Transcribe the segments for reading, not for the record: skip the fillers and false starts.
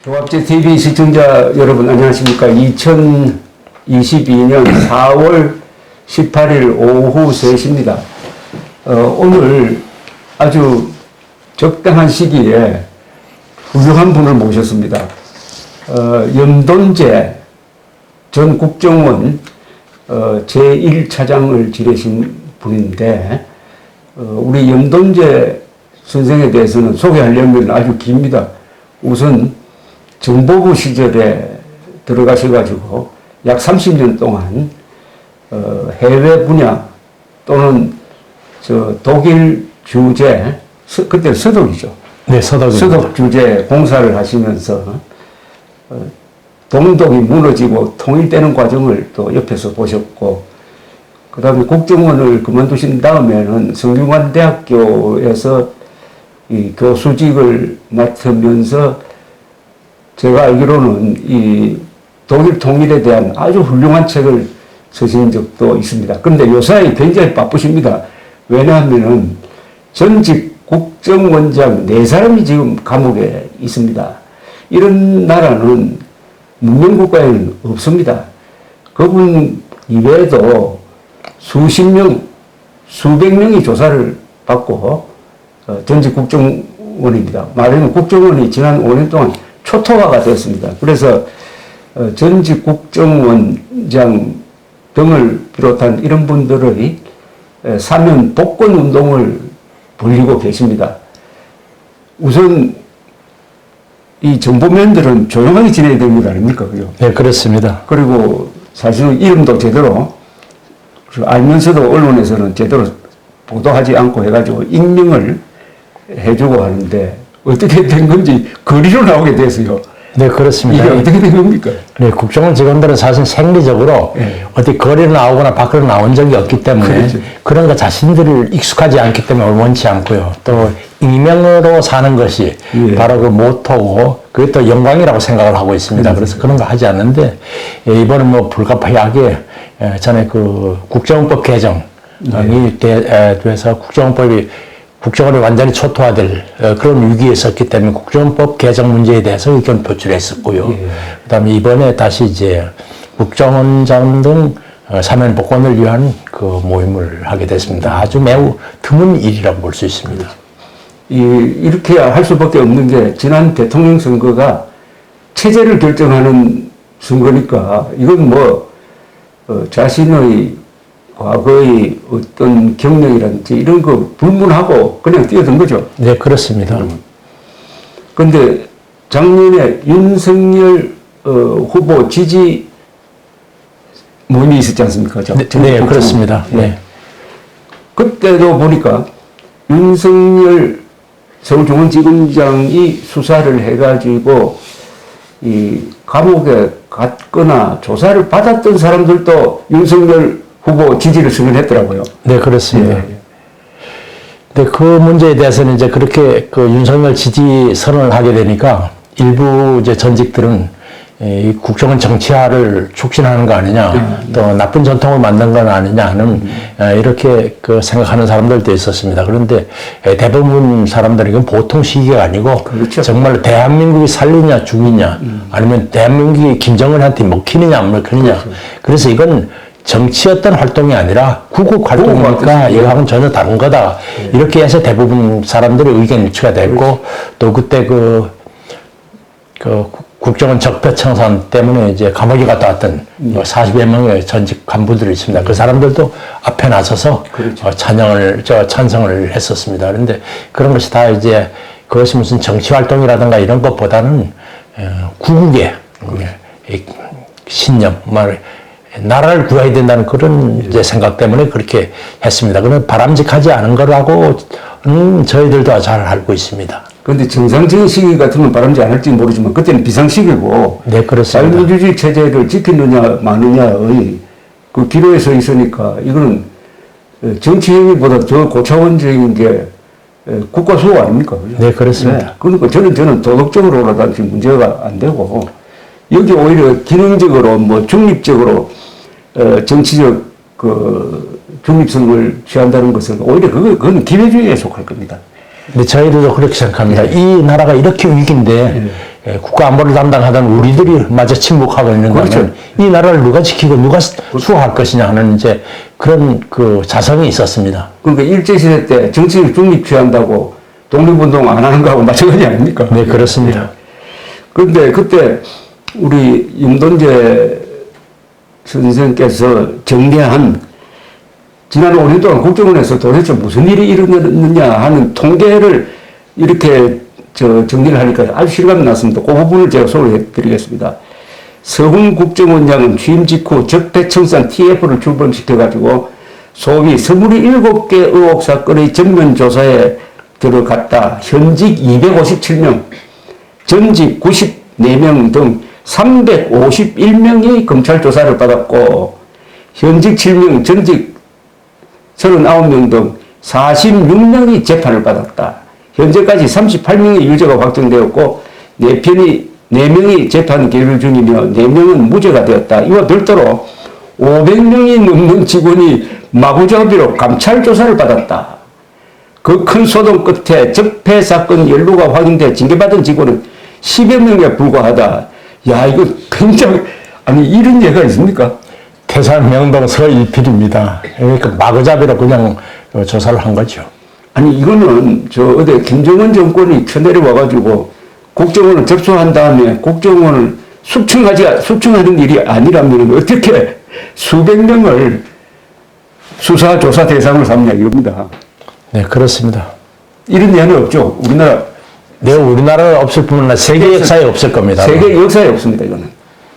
조합제 TV 시청자 여러분 안녕하십니까. 2022년 4월 18일 오후 3시입니다. 오늘 아주 적당한 시기에 훌륭한 분을 모셨습니다. 염돈재 전 국정원 제1차장을 지내신 분인데 우리 염돈재 선생에 대해서는 소개하려면 아주 깁니다. 우선 정보부 시절에 들어가셔가지고 약 30년 동안 해외 분야 또는 독일 주재, 그때 서독이죠. 네, 서독 주재 공사를 하시면서 동독이 무너지고 통일되는 과정을 또 옆에서 보셨고, 그 다음에 국정원을 그만두신 다음에는 성균관대학교에서 이 교수직을 맡으면서 제가 알기로는 이 독일 통일에 대한 아주 훌륭한 책을 쓰신 적도 있습니다. 그런데 요사이 굉장히 바쁘십니다. 왜냐하면은 전직 국정원장 4사람이 지금 감옥에 있습니다. 이런 나라는 문명국가에는 없습니다. 그분 이외에도 수십 명, 수백 명이 조사를 받고 전직 국정원입니다. 말하자면 국정원이 지난 5년 동안 초토화가 되었습니다. 그래서 전직 국정원장 등을 비롯한 이런 분들의 사면 복권 운동을 벌이고 계십니다. 우선 이 정보면들은 조용하게 지내야 됩니다. 아닙니까? 그죠? 네, 그렇습니다. 그리고 사실은 이름도 제대로 알면서도 언론에서는 제대로 보도하지 않고 해가지고 익명을 해주고 하는데 어떻게 된 건지 거리로 나오게 돼서요. 네, 그렇습니다. 이게 어떻게 된 겁니까? 네, 국정원 직원들은 사실 생리적으로 네. 어디 거리로 나오거나 밖으로 나온 적이 없기 때문에 그렇죠. 그런 거 자신들을 익숙하지 않기 때문에 원치 않고요. 또 익명으로 사는 것이 예. 바로 그 모토고 그게 또 영광이라고 생각을 하고 있습니다. 그래서 그런 거 하지 않는데 이번에 뭐 불가피하게 전에 그 국정원법 개정이 돼서 국정원이 완전히 초토화될 그런 위기에 있었기 때문에 국정원법 개정 문제에 대해서 의견 표출했었고요. 예. 그다음에 이번에 다시 이제 국정원장 등 사면 복권을 위한 그 모임을 하게 됐습니다. 아주 매우 드문 일이라고 볼 수 있습니다. 이렇게 할 수밖에 없는 게 지난 대통령 선거가 체제를 결정하는 선거니까 이건 뭐 자신의 과거의 어떤 경력이라든지 이런 거 불문하고 그냥 뛰어든 거죠. 네, 그렇습니다. 그런데 작년에 윤석열 후보 지지 모임이 있었지 않습니까? 네, 그렇습니다. 네. 그때도 보니까 윤석열 서울중앙지검장이 수사를 해가지고 이 감옥에 갔거나 조사를 받았던 사람들도 윤석열 후보 지지를 선언했더라고요. 네, 그렇습니다. 예. 근데 그 문제에 대해서는 이제 그렇게 그 윤석열 지지 선언을 하게 되니까 일부 이제 전직들은 이 국정원 정치화를 촉진하는 거 아니냐, 또 나쁜 전통을 만든 건 아니냐 하는 이렇게 그 생각하는 사람들도 있었습니다. 그런데 대부분 사람들은 이건 보통 시기가 아니고 그렇죠. 정말로 대한민국이 살리냐 죽이냐 아니면 대한민국이 김정은한테 먹히느냐 안 먹히느냐. 그렇죠. 그래서 이건 정치였던 활동이 아니라 구국 활동이니까 이거하고는 전혀 다른 거다. 이렇게 해서 대부분 사람들의 의견 일치가 됐고 또 그때 그 국정원 적폐청산 때문에 이제 감옥에 갔다 왔던 40여 명의 전직 간부들이 있습니다. 그 사람들도 앞에 나서서 그렇죠. 찬성을 했었습니다. 그런데 그런 것이 다 이제 그것이 무슨 정치 활동이라든가 이런 것보다는 구국의 신념, 나라를 구해야 된다는 그런 이제 생각 때문에 그렇게 했습니다. 그러면 바람직하지 않은 거라고 저희들도 잘 알고 있습니다. 그런데 정상적인 시기 같으면 바람지 않을지 모르지만 그때는 비상시기고 네, 그렇습니다. 자유민주주의 체제를 지키느냐 마느냐의 그 기로에 서 있으니까 이거는 정치 행위보다 더 고차원적인 게 국가 수호 아닙니까? 그죠? 네, 그렇습니다. 네. 그러니까 저는 도덕적으로라도 지금 문제가 안 되고 여기 오히려 기능적으로 뭐 중립적으로 정치적 그 중립성을 취한다는 것은 오히려 그건 기회주의에 속할 겁니다. 네, 저희들도 그렇게 생각합니다. 이 나라가 이렇게 위기인데 국가 안보를 담당하던 우리들이 마저 침묵하고 있는다면 그렇죠. 이 나라를 누가 지키고 누가 수호할 것이냐 하는 이제 그런 그 자성이 있었습니다. 그러니까 일제시대 때 정치적 중립 취한다고 독립운동 안 하는 거하고 마찬가지 아닙니까? 네, 그렇습니다. 그런데 그때 우리 윤돈재 선생께서 정리한 지난 5년 동안 국정원에서 도대체 무슨 일이 일어났느냐 하는 통계를 이렇게 정리를 하니까 아주 실감이 났습니다. 그 부분을 제가 소개해 드리겠습니다. 서훈 국정원장은 취임 직후 적폐청산 TF를 출범시켜가지고 소위 27개 의혹 사건의 전면 조사에 들어갔다. 현직 257명, 전직 94명 등 351명이 검찰 조사를 받았고 현직 7명, 전직 39명 등 46명이 재판을 받았다. 현재까지 38명의 유죄가 확정되었고 4명이 재판 계류 중이며 4명은 무죄가 되었다. 이와 별도로 500명이 넘는 직원이 마구잡이로 감찰 조사를 받았다. 그 큰 소동 끝에 적폐 사건 연루가 확인돼 징계받은 직원은 10여 명에 불과하다. 야, 이거 굉장히, 아니, 이런 예가 있습니까? 태산 명동 서일필입니다. 그러니까 마구잡이로 그냥 조사를 한 거죠. 아니, 이거는 어디 김정은 정권이 쳐내려 와가지고 국정원을 접수한 다음에 국정원을 숙청하는 일이 아니라면 어떻게 수백 명을 수사, 조사 대상을 삼냐 이겁니다. 네, 그렇습니다. 이런 예는 없죠. 우리나라. 네, 우리나라에 없을 뿐만 아니라 세계 역사에 없을 겁니다. 세계 역사에 없습니다, 이거는.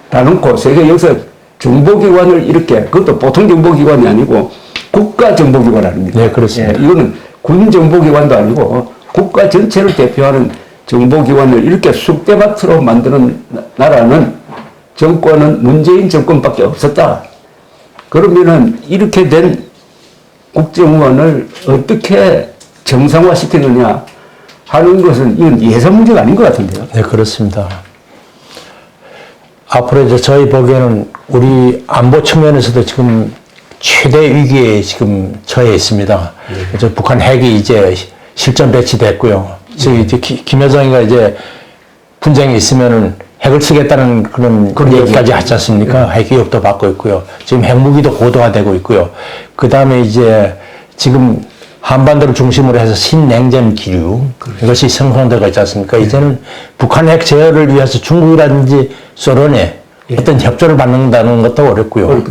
다 놓고 세계 역사 정보기관을 이렇게, 그것도 보통 정보기관이 아니고 국가정보기관 아닙니까? 네, 그렇습니다. 예, 이거는 군정보기관도 아니고 국가 전체를 대표하는 정보기관을 이렇게 쑥대밭으로 만드는 나라는 정권은 문재인 정권밖에 없었다. 그러면은 이렇게 된 국정원을 어떻게 정상화시키느냐 하는 것은 이건 예산 문제가 아닌 것 같은데요. 네, 그렇습니다. 앞으로 이제 저희 보기에는 우리 안보 측면에서도 지금 최대 위기에 지금 처해 있습니다. 그래서 북한 핵이 이제 실전 배치됐고요. 지금 이제 김여정이가 이제 분쟁이 있으면은 핵을 쓰겠다는 그런 얘기까지 하지 않습니까? 핵 위협도 받고 있고요. 지금 핵무기도 고도화되고 있고요. 그 다음에 이제 지금 한반도를 중심으로 해서 신냉전 기류, 이것이 형성되고 있지 않습니까? 이제는 북한 핵 제어를 위해서 중국이라든지 소련의 어떤 협조를 받는다는 것도 어렵고요.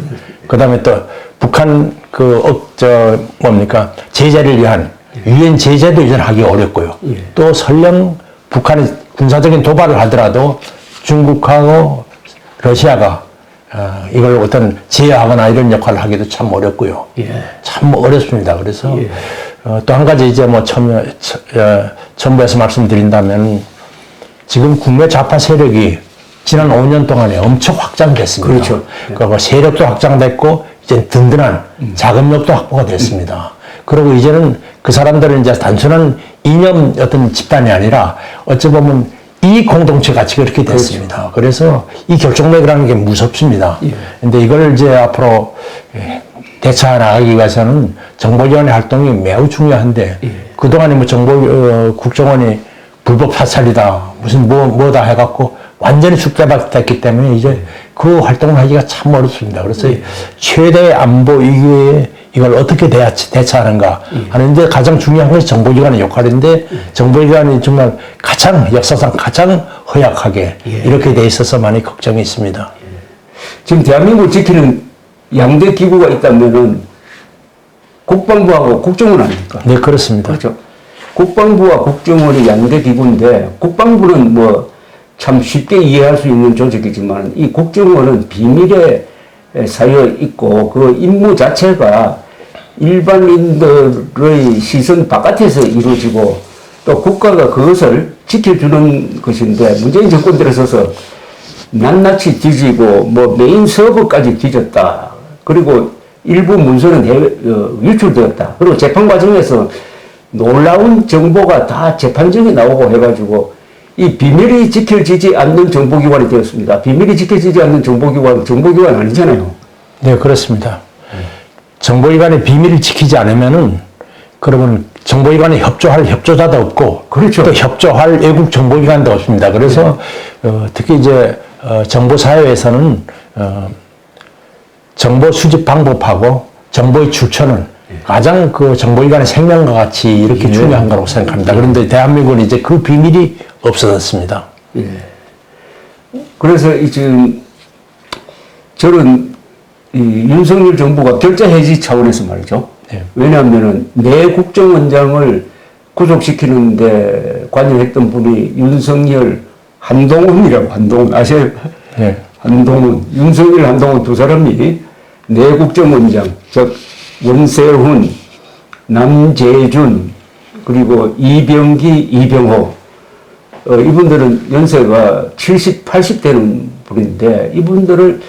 그 다음에 또 북한 제재를 위한 유엔 제재도 이제는 하기 어렵고요. 또 설령 북한이 군사적인 도발을 하더라도 중국하고 러시아가 이걸 어떤 제어하거나 이런 역할을 하기도 참 어렵고요. 참 어렵습니다. 그래서 또 한 가지 이제 뭐 첨부해서 말씀드린다면 지금 국내 좌파 세력이 지난 5년 동안에 엄청 확장됐습니다. 그렇죠. 그리고 세력도 확장됐고 이제 든든한 자금력도 확보가 됐습니다. 그리고 이제는 그 사람들은 이제 단순한 이념 어떤 집단이 아니라 어찌 보면 이 공동체 가치가 이렇게 됐습니다. 그래서 이 결정력이라는 게 무섭습니다. 근데 이걸 이제 앞으로 대처해 나가기 위해서는 정보기관의 활동이 매우 중요한데 그동안에 뭐 국정원이 불법 사찰이다 무슨 뭐다 해갖고 완전히 숙대밭됐기 때문에 이제 그 활동을 하기가 참 어렵습니다. 그래서 최대 안보 위기에 이걸 어떻게 대처하는가 하는데 가장 중요한 것이 정보기관의 역할인데 정보기관이 정말 역사상 가장 허약하게 이렇게 돼 있어서 많이 걱정이 있습니다. 지금 대한민국을 지키는 양대 기구가 있다면은 국방부하고 국정원 아닙니까? 네, 그렇습니다. 그렇죠. 국방부와 국정원이 양대 기구인데 국방부는 뭐 참 쉽게 이해할 수 있는 조직이지만 이 국정원은 비밀에 쌓여 있고 그 임무 자체가 일반인들의 시선 바깥에서 이루어지고 또 국가가 그것을 지켜주는 것인데 문재인 정권 들어서서 낱낱이 뒤지고 뭐 메인 서버까지 뒤졌다. 그리고 일부 문서는 유출되었다. 그리고 재판 과정에서 놀라운 정보가 다 재판정에 나오고 해가지고 이 비밀이 지켜지지 않는 정보기관이 되었습니다. 비밀이 지켜지지 않는 정보기관 아니잖아요. 네, 그렇습니다. 정보기관의 비밀을 지키지 않으면은 그러면 정보기관에 협조할 협조자도 없고, 그렇죠. 또 협조할 외국 정보기관도 없습니다. 그래서 특히 이제 정보사회에서는 정보 수집 방법하고 정보의 출처는 가장 그 정보기관의 생명과 같이 이렇게 중요한 거라고 생각합니다. 그런데 대한민국은 이제 그 비밀이 없어졌습니다. 예. 그래서 지금 저는 이 윤석열 정부가 결자 해지 차원에서 말이죠. 네. 왜냐하면은 내 국정원장을 구속시키는데 관여했던 분이 윤석열 한동훈이라고, 한동훈 아세요? 네. 한동훈, 윤석열 한동훈 두 사람이 내 국정원장, 즉 원세훈, 남재준, 그리고 이병기, 이병호, 이분들은 연세가 70, 80 되는 분인데 이분들을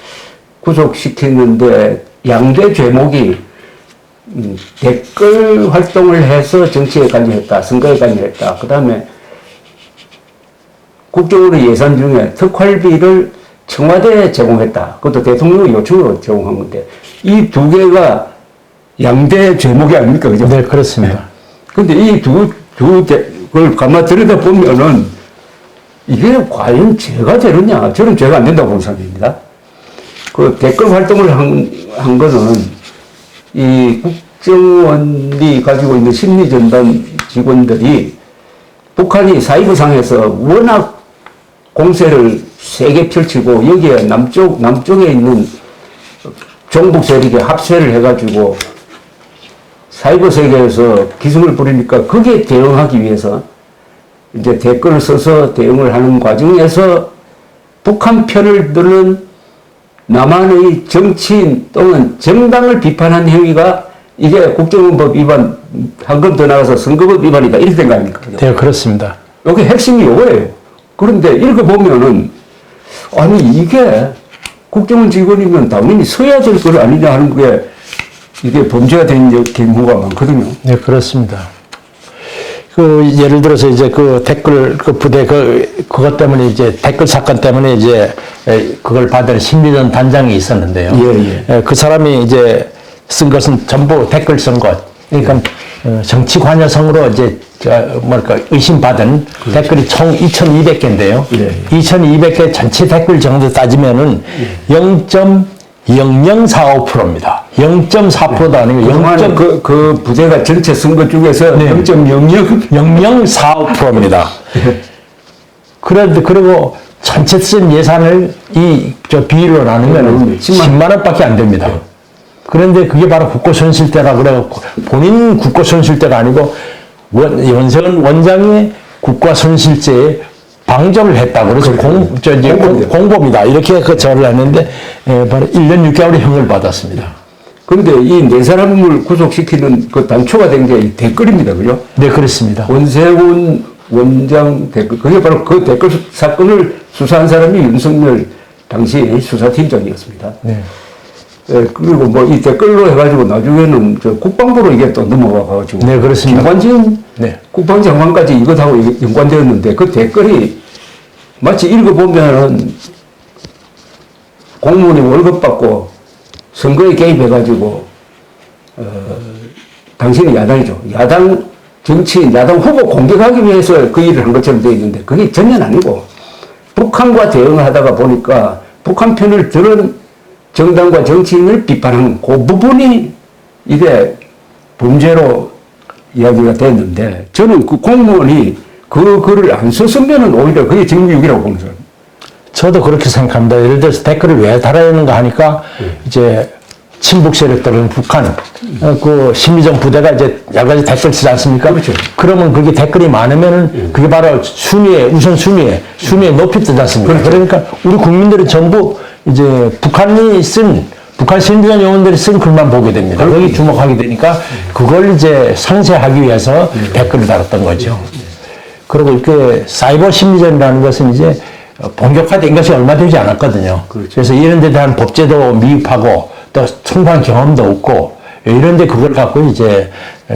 구속시켰는데 양대 죄목이 댓글 활동을 해서 정치에 관여했다, 선거에 관여했다. 그 다음에 국정원의 예산 중에 특활비를 청와대에 제공했다. 그것도 대통령의 요청으로 제공한 건데 이 두 개가 양대 죄목이 아닙니까? 그죠? 네, 그렇습니다. 근데 이 그걸 가만 들여다보면은 이게 과연 죄가 되느냐? 저는 죄가 안 된다고 보는 사람입니다. 그 댓글 활동을 한 거는 이 국정원이 가지고 있는 심리전단 직원들이 북한이 사이버상에서 워낙 공세를 세게 펼치고 여기에 남쪽에 있는 종북 세력에 합세를 해가지고 사이버 세계에서 기승을 부리니까 거기에 대응하기 위해서 이제 댓글을 써서 대응을 하는 과정에서 북한 편을 드는 남한의 정치인 또는 정당을 비판한 행위가 이게 국정원법 위반, 한 건 더 나가서 선거법 위반이다. 이렇게 된 거 아닙니까? 네, 그렇습니다. 여기 핵심이 이거예요. 그런데 읽어보면은, 아니, 이게 국정원 직원이면 당연히 서야 될 것 아니냐 하는 게 이게 범죄가 된 경우가 많거든요. 네, 그렇습니다. 그, 예를 들어서 이제 그 댓글, 그 부대, 그것 때문에 이제 댓글 사건 때문에 이제 그걸 받은 심리전 단장이 있었는데요. 예. 그 사람이 이제 쓴 것은 전부 댓글 쓴 것. 그러니까 정치 관여성으로 이제 뭐랄까 의심받은 댓글이 총 2,200개인데요. 예. 2,200개 전체 댓글 정도 따지면은 0.0045%입니다. 0.4%도 아니고 그동안 그 부대가 전체 선거 중에서 네. 0.00 0045%입니다. 그리고 전체 쓴 예산을 비율로 나누면 10만 원밖에 안 됩니다. 그런데 그게 바로 국고손실대라 그래갖고 본인 국고손실대가 아니고 원세훈 원장이 국가손실죄에 방조를 했다. 그래서 공범이다. 이렇게 그 절을 했는데 바로 1년 6개월의 형을 받았습니다. 그런데 이 네 사람을 구속시키는 그 단초가 된 게 댓글입니다. 그죠? 네, 그렇습니다. 원세훈 원장 댓글. 그게 바로 그 댓글 사건을 수사한 사람이 윤석열 당시 수사팀장이었습니다. 네. 예, 그리고 뭐 이 댓글로 해가지고 나중에는 저 국방부로 이게 또 넘어가가지고. 네, 그렇습니다. 김관진 네. 국방장관까지 이것하고 연관되었는데 그 댓글이 마치 읽어보면은 공무원이 월급 받고 선거에 개입해가지고, 당신이 야당이죠. 야당 정치인, 야당 후보 공격하기 위해서 그 일을 한 것처럼 되어 있는데 그게 전혀 아니고 북한과 대응을 하다가 보니까 북한 편을 들은 정당과 정치인을 비판하는 그 부분이 이게 범죄로 이야기가 됐는데 저는 그 공무원이 그 글을 안 썼으면 오히려 그게 정규직이라고 보는 사람. 저도 그렇게 생각합니다. 예를 들어서 댓글을 왜 달아야 하는가 하니까 이제 친북 세력들은 북한 그 심리전 부대가 이제 여러 가지 댓글 쓰지 않습니까? 그렇죠. 그러면 그게 댓글이 많으면은 그게 바로 우선 순위에 높이 뜨지 않습니까? 그렇죠. 그러니까 우리 국민들은 전부 이제 북한 심리전 요원들이 쓴 글만 보게 됩니다. 거기 주목하게 되니까 그걸 이제 상쇄하기 위해서 댓글을 달았던 거죠. 그리고 이렇게 사이버 심리전이라는 것은 이제 본격화된 것이 얼마 되지 않았거든요. 그렇죠. 그래서 이런 데 대한 법제도 미흡하고 또 충분한 경험도 없고 이런데 그걸 갖고 이제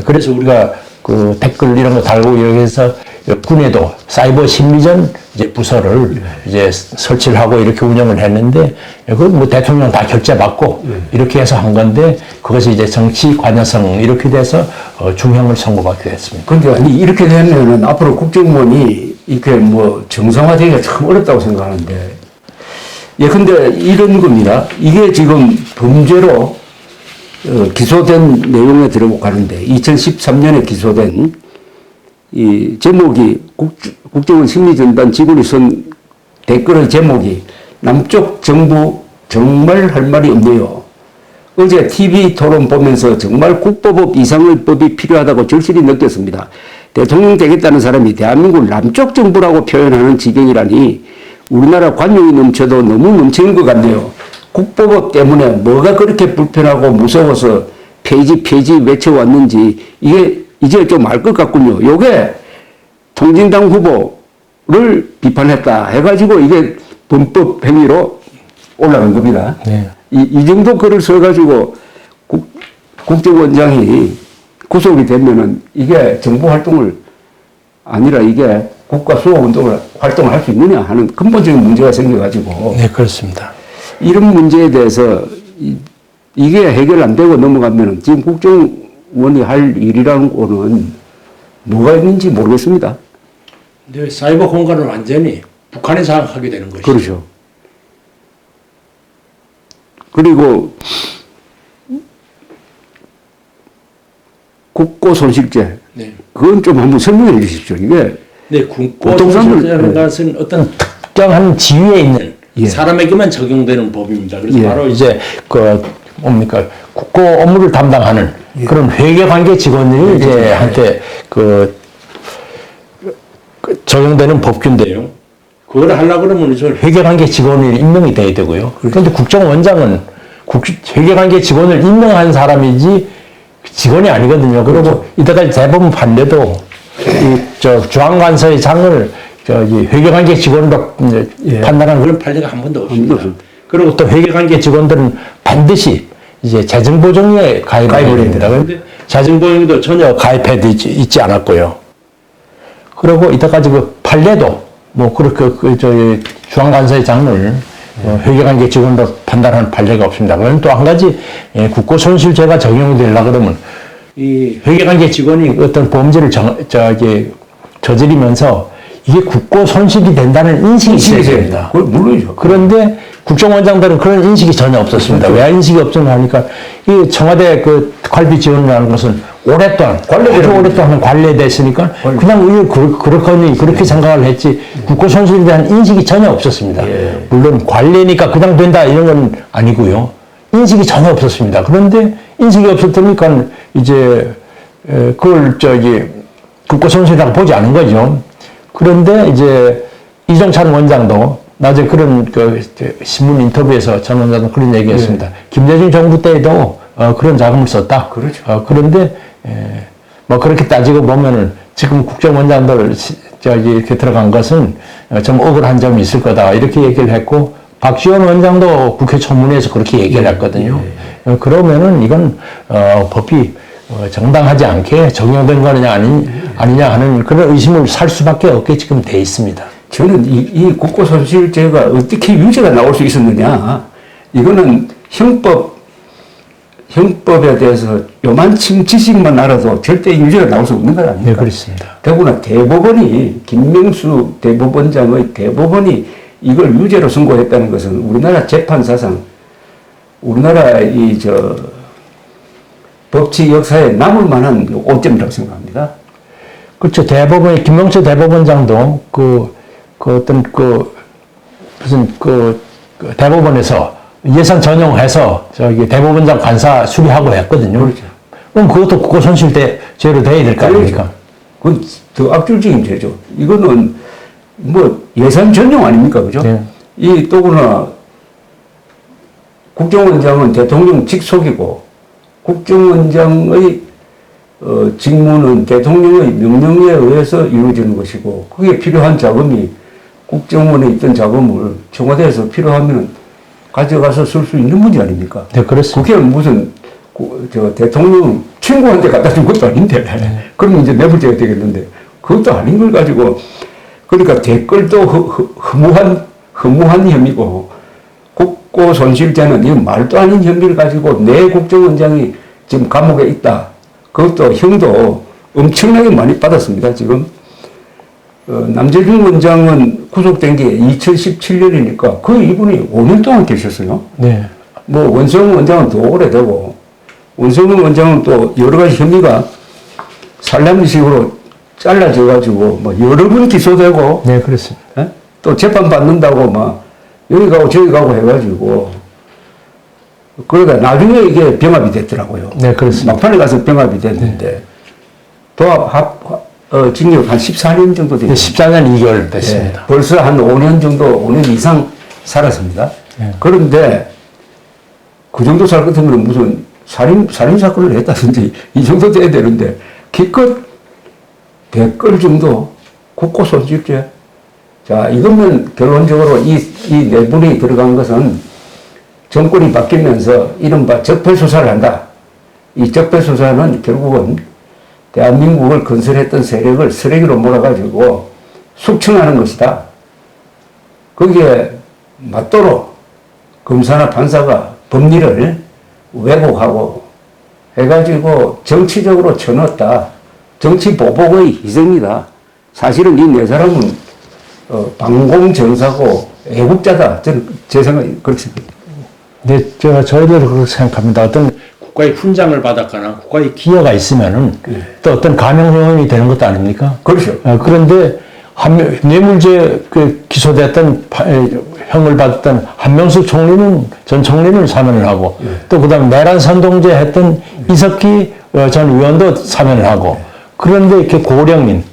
그래서 우리가 그 댓글 이런 거 달고 이렇게 해서 군에도 사이버 심리전 이제 부서를 이제 설치를 하고 이렇게 운영을 했는데 그건 뭐 대통령 다 결재받고 이렇게 해서 한 건데 그것이 이제 정치 관여성 이렇게 돼서 중형을 선고받게 됐습니다. 근데 아니 이렇게 되면은 앞으로 국정원이 이렇게 뭐 정상화되기가 참 어렵다고 생각하는데 근데 이런 겁니다. 이게 지금 범죄로 기소된 내용에 들어가는데 2013년에 기소된 이 제목이 국정원 심리전단 직원이 쓴 댓글의 제목이 남쪽 정부 정말 할 말이 없네요. 어제 TV 토론 보면서 정말 국보법 이상의 법이 필요하다고 절실히 느꼈습니다. 대통령 되겠다는 사람이 대한민국 남쪽 정부라고 표현하는 지경이라니 우리나라 관용이 넘쳐도 너무 넘치는 것 같네요. 국보법 때문에 뭐가 그렇게 불편하고 무서워서 폐지 외쳐왔는지 이게 이제 좀 알 것 같군요. 요게 통진당 후보를 비판했다 해가지고 이게 범법 행위로 올라간 겁니다. 네. 이 정도 글을 써가지고 국정원장이 구속이 되면은 이게 정부 활동을 아니라 이게 국가 수호 운동을 활동을 할 수 있느냐 하는 근본적인 문제가 생겨가지고. 네, 그렇습니다. 이런 문제에 대해서 이게 해결 안 되고 넘어가면은 지금 국정원이 할 일이라는 거는 뭐가 있는지 모르겠습니다. 근데 사이버 공간을 완전히 북한에 장악하게 되는 것이죠. 그렇죠. 그리고 국고손실죄. 네. 그건 좀 한번 설명해 주십시오. 이게 네, 보통 사람들- 국고손실죄라는 것은 어떤 특정한 지위에 있는 예. 사람에게만 적용되는 법입니다. 그래서 예. 바로 이제 뭡니까 국고 업무를 담당하는 그런 회계관계 직원들이 이제 한테 적용되는 법규인데요. 그걸 하려고 그러면 저 회계관계 직원이 임명이 돼야 되고요. 그런데 국정원장은 회계관계 직원을 임명한 사람이지 직원이 아니거든요. 그리고 이때까지 대법원 판례도 중앙관서의 장을 이 회계관계 직원으로 판단하는 그런 판례가 한 번도 없습니다. 그리고 또 회계관계 직원들은 반드시 이제 재정보정에 가입을 해야 됩니다. 그런데 재정보정도 전혀 가입해 있지 않았고요. 그리고 이때까지 그 판례도 뭐 그렇게 중앙관서의 장을 회계관계 직원으로 판단하는 판례가 없습니다. 그럼 또 한 가지 국고손실죄가 적용이 되려고 그러면 이 회계관계 직원이 어떤 범죄를 저지르면서 이게 국고손실이 된다는 인식이 있어야 됩니다. 물론이죠. 그런데 국정원장들은 그런 인식이 전혀 없었습니다. 왜 인식이 없었나 하니까 이 청와대 그 관리 지원이라는 것은 오랫동안 아주 오랫동안 관리됐으니까 그냥 그렇거니 그렇게 생각을 했지 국고손실에 대한 인식이 전혀 없었습니다. 물론 관리니까 그냥 된다 이런 건 아니고요. 인식이 전혀 없었습니다. 그런데 인식이 없었으니까 이제 그걸 국고손실이라고 보지 않은 거죠. 그런데 이제 이정찬 원장도 나중에 그런 신문 인터뷰에서 전 원장도 그런 얘기했습니다. 김대중 정부 때에도 그런 자금을 썼다. 그렇죠. 그런데 뭐 그렇게 따지고 보면은 지금 국정원장들 이렇게 들어간 것은 좀 억울한 점이 있을 거다 이렇게 얘기를 했고 박지원 원장도 국회 청문회에서 그렇게 얘기를 했거든요. 그러면은 이건 법이 정당하지 않게 적용된 거냐 아니냐 하는 그런 의심을 살 수밖에 없게 지금 돼 있습니다. 저는 이 국고손실죄가 어떻게 유죄가 나올 수 있었느냐. 이거는 형법에 대해서 요만침 지식만 알아도 절대 유죄가 나올 수 없는 것 아닙니까? 네, 그렇습니다. 더구나 대법원이, 김명수 대법원장의 대법원이 이걸 유죄로 선고했다는 것은 우리나라 재판 사상, 우리나라 법치 역사에 남을 만한 오점이라고 생각합니다. 그렇죠. 김명수 대법원장도 대법원에서 예산 전용해서 대법원장 간사 수리하고 했거든요. 그렇죠. 그럼 그것도 국고손실죄로 돼야 될 거 아닙니까? 그건 더 악질적인 죄죠. 이거는 뭐 예산 전용 아닙니까? 그죠? 네. 또구나 국정원장은 대통령 직속이고 국정원장의 직무는 대통령의 명령에 의해서 이루어지는 것이고 그게 필요한 자금이 국정원에 있던 자금을 청와대에서 필요하면 가져가서 쓸 수 있는 문제 아닙니까? 네, 그렇습니다. 그게 무슨 대통령 친구한테 갖다 준 것도 아닌데 그러면 이제 뇌물죄가 되겠는데 그것도 아닌 걸 가지고, 그러니까 댓글도 허무한 혐의고, 국고 손실죄는 이 말도 아닌 혐의를 가지고 내 국정원장이 지금 감옥에 있다. 그것도 형도 엄청나게 많이 받았습니다, 지금. 남재준 원장은 구속된 게 2017년이니까 그 이분이 5년 동안 계셨어요. 네. 뭐 원성훈 원장은 더 오래되고, 원성훈 원장은 또 여러 가지 혐의가 살람식으로 잘라져가지고 뭐 여러 번 기소되고, 네, 그렇습니다. 예? 또 재판 받는다고 막 여기 가고 저기 가고 해가지고, 그러다 나중에 이게 병합이 됐더라고요. 네, 그렇습니다. 막판에 가서 병합이 됐는데, 징역 한 14년 정도 네, 됐습니다. 14년 2개월 됐습니다. 예, 벌써 한 5년 정도, 5년 이상 살았습니다. 네. 그런데 그 정도 살 같으면 무슨 살인 사건을 했다든지 이 정도 돼야 되는데, 기껏 댓글 정도 국고 손실죄. 자, 이거면 결론적으로 이 네 분이 들어간 것은 정권이 바뀌면서 이른바 적폐수사를 한다. 이 적폐수사는 결국은 대한민국을 건설했던 세력을 쓰레기로 몰아가지고 숙청하는 것이다. 거기에 맞도록 검사나 판사가 법리를 왜곡하고 해가지고 정치적으로 쳐넣었다. 정치 보복의 희생이다. 사실은 이 네 사람은 방공정사고 애국자다. 저는 제 생각이 그렇습니다. 네, 저희들도 그렇게 생각합니다. 어떤 국가의 훈장을 받았거나 국가의 기여가 있으면은 또 어떤 가명형이 되는 것도 아닙니까? 그렇죠. 그런데 뇌물죄 기소됐던 형을 받았던 한명숙 전 총리는 사면을 하고 또 그다음에 내란 선동죄 했던 이석기 전 의원도 사면을 하고 그런데 이렇게 고령인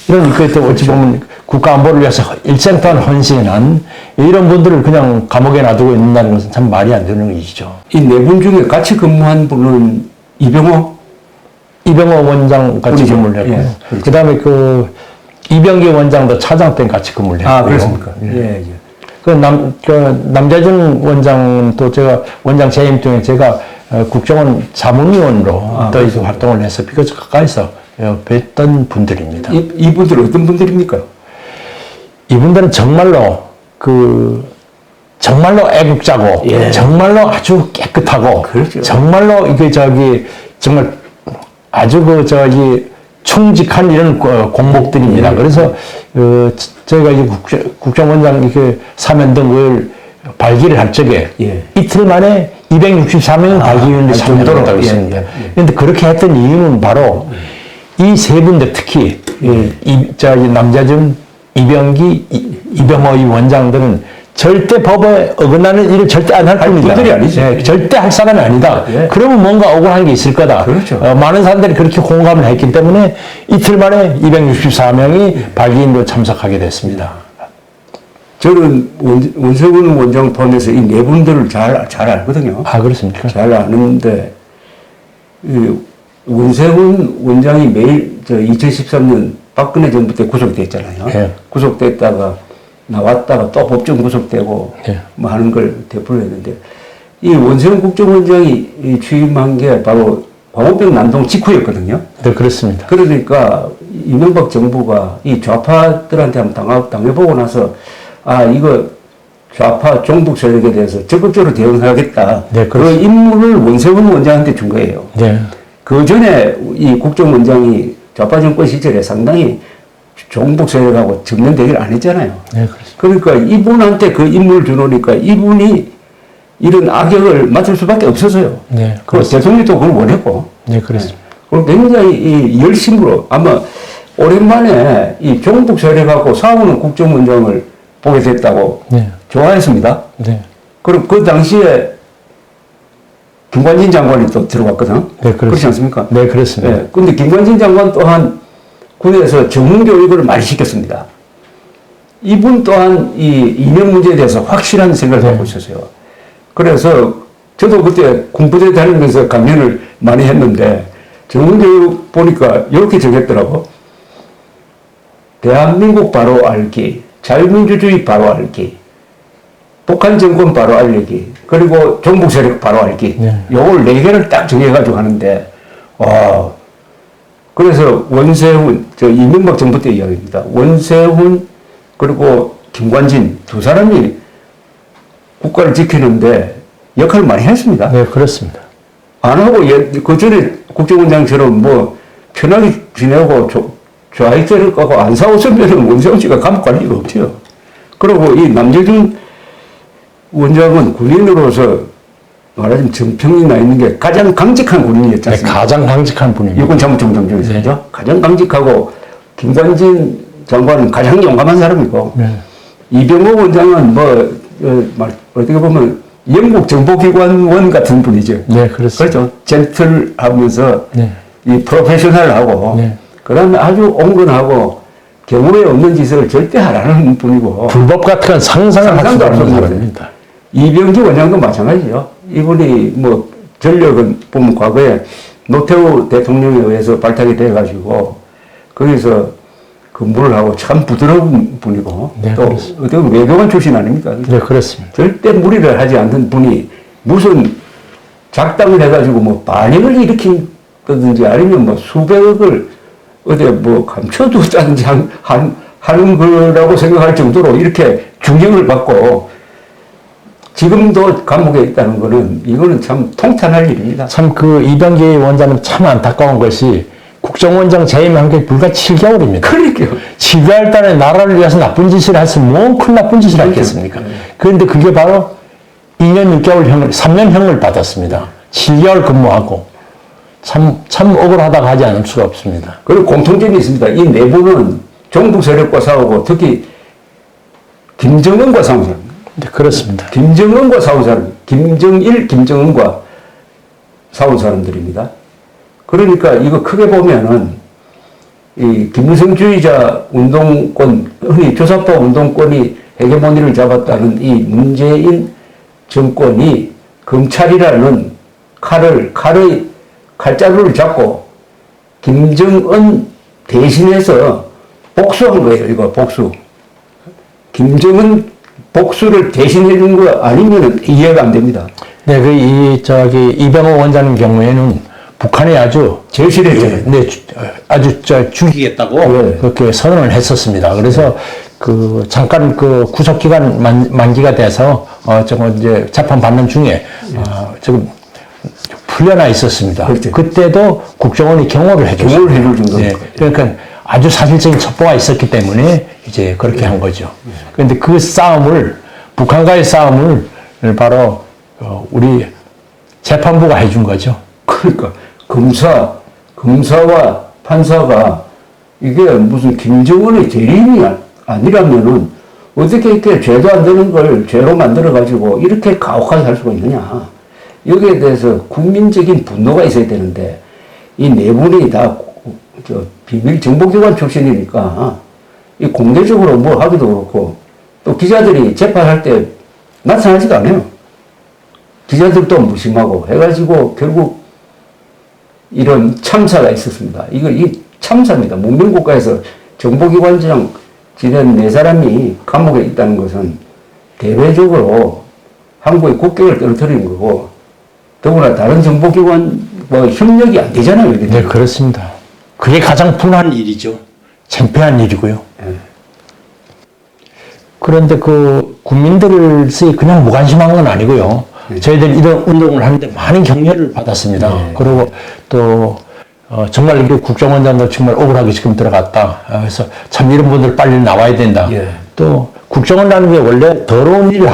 이런 또 어찌 보면 국가 안보를 위해서 일생 동안 헌신한 이런 분들을 그냥 감옥에 놔두고 있는다는 것은 참 말이 안 되는 일이죠. 이 네 분 중에 같이 근무한 분은 이병호 원장 같이 그렇죠. 근무를 했고요. 예, 그렇죠. 그다음에 이병기 원장도 차장 때 같이 근무를 했고요. 아, 그렇습니까? 예. 남재준 원장도 제가 원장 재임 중에 제가 국정원 자문위원으로 또 이제 활동을 해서 비교적 가까이서 뵀던 분들입니다. 이분들은 어떤 분들입니까? 이분들은 정말로 정말로 애국자고 정말로 아주 깨끗하고 그렇죠. 정말로 정말 아주 충직한 이런 공목들입니다. 그래서 저희가 이제 국정원장 이렇게 사면 등을 발기를 할 적에 이틀 만에 264명의 발기위원들이 참여했다고 했습니다. 그런데 그렇게 했던 이유는 바로 이 세 분들 특히 남재준, 이병기, 이병호 이 원장들은 절대 법에 어긋나는 일을 절대 안 할 뿐이다. 분들이 아니죠. 네, 절대 할 사람이 아니다. 그러면 뭔가 억울한 게 있을 거다. 그렇죠. 많은 사람들이 그렇게 공감을 했기 때문에 이틀 만에 264명이 발기인으로 참석하게 됐습니다. 저는 원세훈 원장 포함해서 이 네 분들을 잘 알거든요. 아, 그렇습니까? 잘 아는데, 원세훈 원장이 매일 2013년 박근혜 정부 때 구속됐잖아요. 예. 구속됐다가 나왔다가 또 법정 구속되고 뭐 하는 걸 대표를 했는데, 이 원세훈 국정원장이 취임한 게 바로 광우병 난동 직후였거든요. 네, 그렇습니다. 그러니까 이명박 정부가 이 좌파들한테 한번 당해보고 나서 이거 좌파 종북 세력에 대해서 적극적으로 대응하겠다. 네, 그 임무를 원세훈 원장한테 준 거예요. 네. 그 전에 이 국정원장이 좌파 정권 시절에 상당히 종북 세력하고 정면 대결 안 했잖아요. 네, 그렇습니다. 그러니까 이분한테 그 임무를 주놓으니까 이분이 이런 악역을 맡을 수밖에 없어서요. 네, 그 대통령도 그걸 원했고. 네, 그렇습니다. 그리고 굉장히 이 열심으로 아마 오랜만에 이 종북 세력하고 싸우는 국정원장을 보게 됐다고 좋아했습니다. 네. 그리고 그 당시에 김관진 장관이 또 들어왔거든. 네, 그렇지 않습니까? 네, 그렇습니다. 네. 근데 김관진 장관 또한 군에서 전문 교육을 많이 시켰습니다. 이분 또한 이 이념 문제에 대해서 확실한 생각을 갖고 있었어요. 그래서 저도 그때 군부대 다니면서 강연을 많이 했는데 전문 교육 보니까 이렇게 적였더라고. 대한민국 바로 알기, 자유민주주의 바로 알기, 북한 정권 바로 알기, 그리고 종북 세력 바로 알기. 요걸 4개를 딱 정해가지고 하는데, 그래서 원세훈, 이명박 정부 때 이야기입니다. 원세훈 그리고 김관진 두 사람이 국가를 지키는데 역할을 많이 했습니다. 네, 그렇습니다. 안 하고 그 전에 국정원장처럼 뭐 편하게 지내고 좌익세를 까고 안 싸웠으면 원세훈 씨가 감옥 갈 리가 없죠. 그리고 이 남재준 원장은 군인으로서 말하자면 정평이 나 있는 게 가장 강직한 군인이었지 네, 않습니까? 가장 강직한 분입니다. 육군 참모총장 중에서 네. 그죠? 가장 강직하고 김관진 장관은 가장 용감한 사람이고 네. 이병호 원장은 어떻게 보면 영국 정보기관원 같은 분이죠. 네, 그렇습니다. 그렇죠. 젠틀하면서 네. 이 프로페셔널하고 네. 그다음에 아주 온건하고 경우에 없는 짓을 절대 안 하는 분이고 불법 같은 건 상상을 할 상상도 수가 안 없는 하는 사람입니다. 이병기 원장도 마찬가지죠. 이분이 뭐 전력은 보면 과거에 노태우 대통령에 의해서 발탁이 돼가지고 거기서 근무를 하고 참 부드러운 분이고 네, 또 그렇습니다. 어떻게 보면 외교관 출신 아닙니까? 네, 그렇습니다. 절대 무리를 하지 않는 분이 무슨 작당을 해가지고 뭐 반역을 일으킨다든지 아니면 뭐 수백억을 어디 뭐 감춰두자든지 하는 거라고 생각할 정도로 이렇게 중형을 받고 지금도 감옥에 있다는 거는 이거는 참 통탄할 일입니다. 참 그 이병기 원장은 참 안타까운 것이 국정원장 재임한 게 불과 7개월입니다. 그러니까요. 7개월 동안에 나라를 위해서 나쁜 짓을 했으면 뭐 큰 나쁜 짓을 했겠습니까? 그런데 그게 바로 2년 6개월형을, 3년형을 받았습니다. 7개월 근무하고. 참 억울하다고 하지 않을 수가 없습니다. 그리고 공통점이 있습니다. 이 내부는 종북 세력과 싸우고 특히 김정은과 싸운 사람. 네, 그렇습니다. 김정은과 싸운 사람. 김정일, 김정은과 싸운 사람들입니다. 그러니까 이거 크게 보면은 이 김무성주의자 운동권, 흔히 조사파 운동권이 헤게모니를 잡았다는 이 문재인 정권이 검찰이라는 칼자루를 잡고 김정은 대신해서 복수한 거예요. 이거 복수. 김정은 복수를 대신해 준 거 아니면 이해가 안 됩니다. 네, 이병호 원장님 경우에는 북한이 아주 제일 싫어했잖아요. 네, 아주 죽이겠다고 네. 그렇게 선언을 했었습니다. 그래서 그 잠깐 그 구속 기간 만기가 돼서 이제 재판 받는 중에 지금 풀려나 있었습니다. 그렇죠. 그때도 국정원이 경호를 해줬어요. 경호를 해줄 정도로. 네, 그러니까 아주 사실적인 첩보가 있었기 때문에 이제 그렇게 한 거죠. 그런데 그 싸움을 북한과의 싸움을 바로 우리 재판부가 해준 거죠. 그러니까 검사와 판사가 이게 무슨 김정은의 대리인이 아니라면은 어떻게 이렇게 죄도 안 되는 걸 죄로 만들어 가지고 이렇게 가혹하게 할 수가 있느냐. 여기에 대해서 국민적인 분노가 있어야 되는데 이 네 분이 다 비밀 정보기관 출신이니까 이 공개적으로 뭘 하기도 그렇고 또 기자들이 재판할 때 나타나지도 않아요. 기자들도 무심하고 해가지고 결국 이런 참사가 있었습니다. 이 참사입니다. 문명국가에서 정보기관장 지낸 네 사람이 감옥에 있다는 것은 대외적으로 한국의 국격을 떨어뜨리는 거고 더구나 다른 정보기관과 협력이 안 되잖아요. 이게. 네, 그렇습니다. 그게 가장 분한 일이죠. 창피한 일이고요. 네. 그런데 그 국민들을 그냥 무관심한 건 아니고요. 저희들 이런 운동을 하는데 많은 격려를 받았습니다. 네. 그리고 또 정말 이게 국정원장도 정말 억울하게 지금 들어갔다. 그래서 참 이런 분들 빨리 나와야 된다. 예. 또 국정원이라는 게 원래 더러운 일을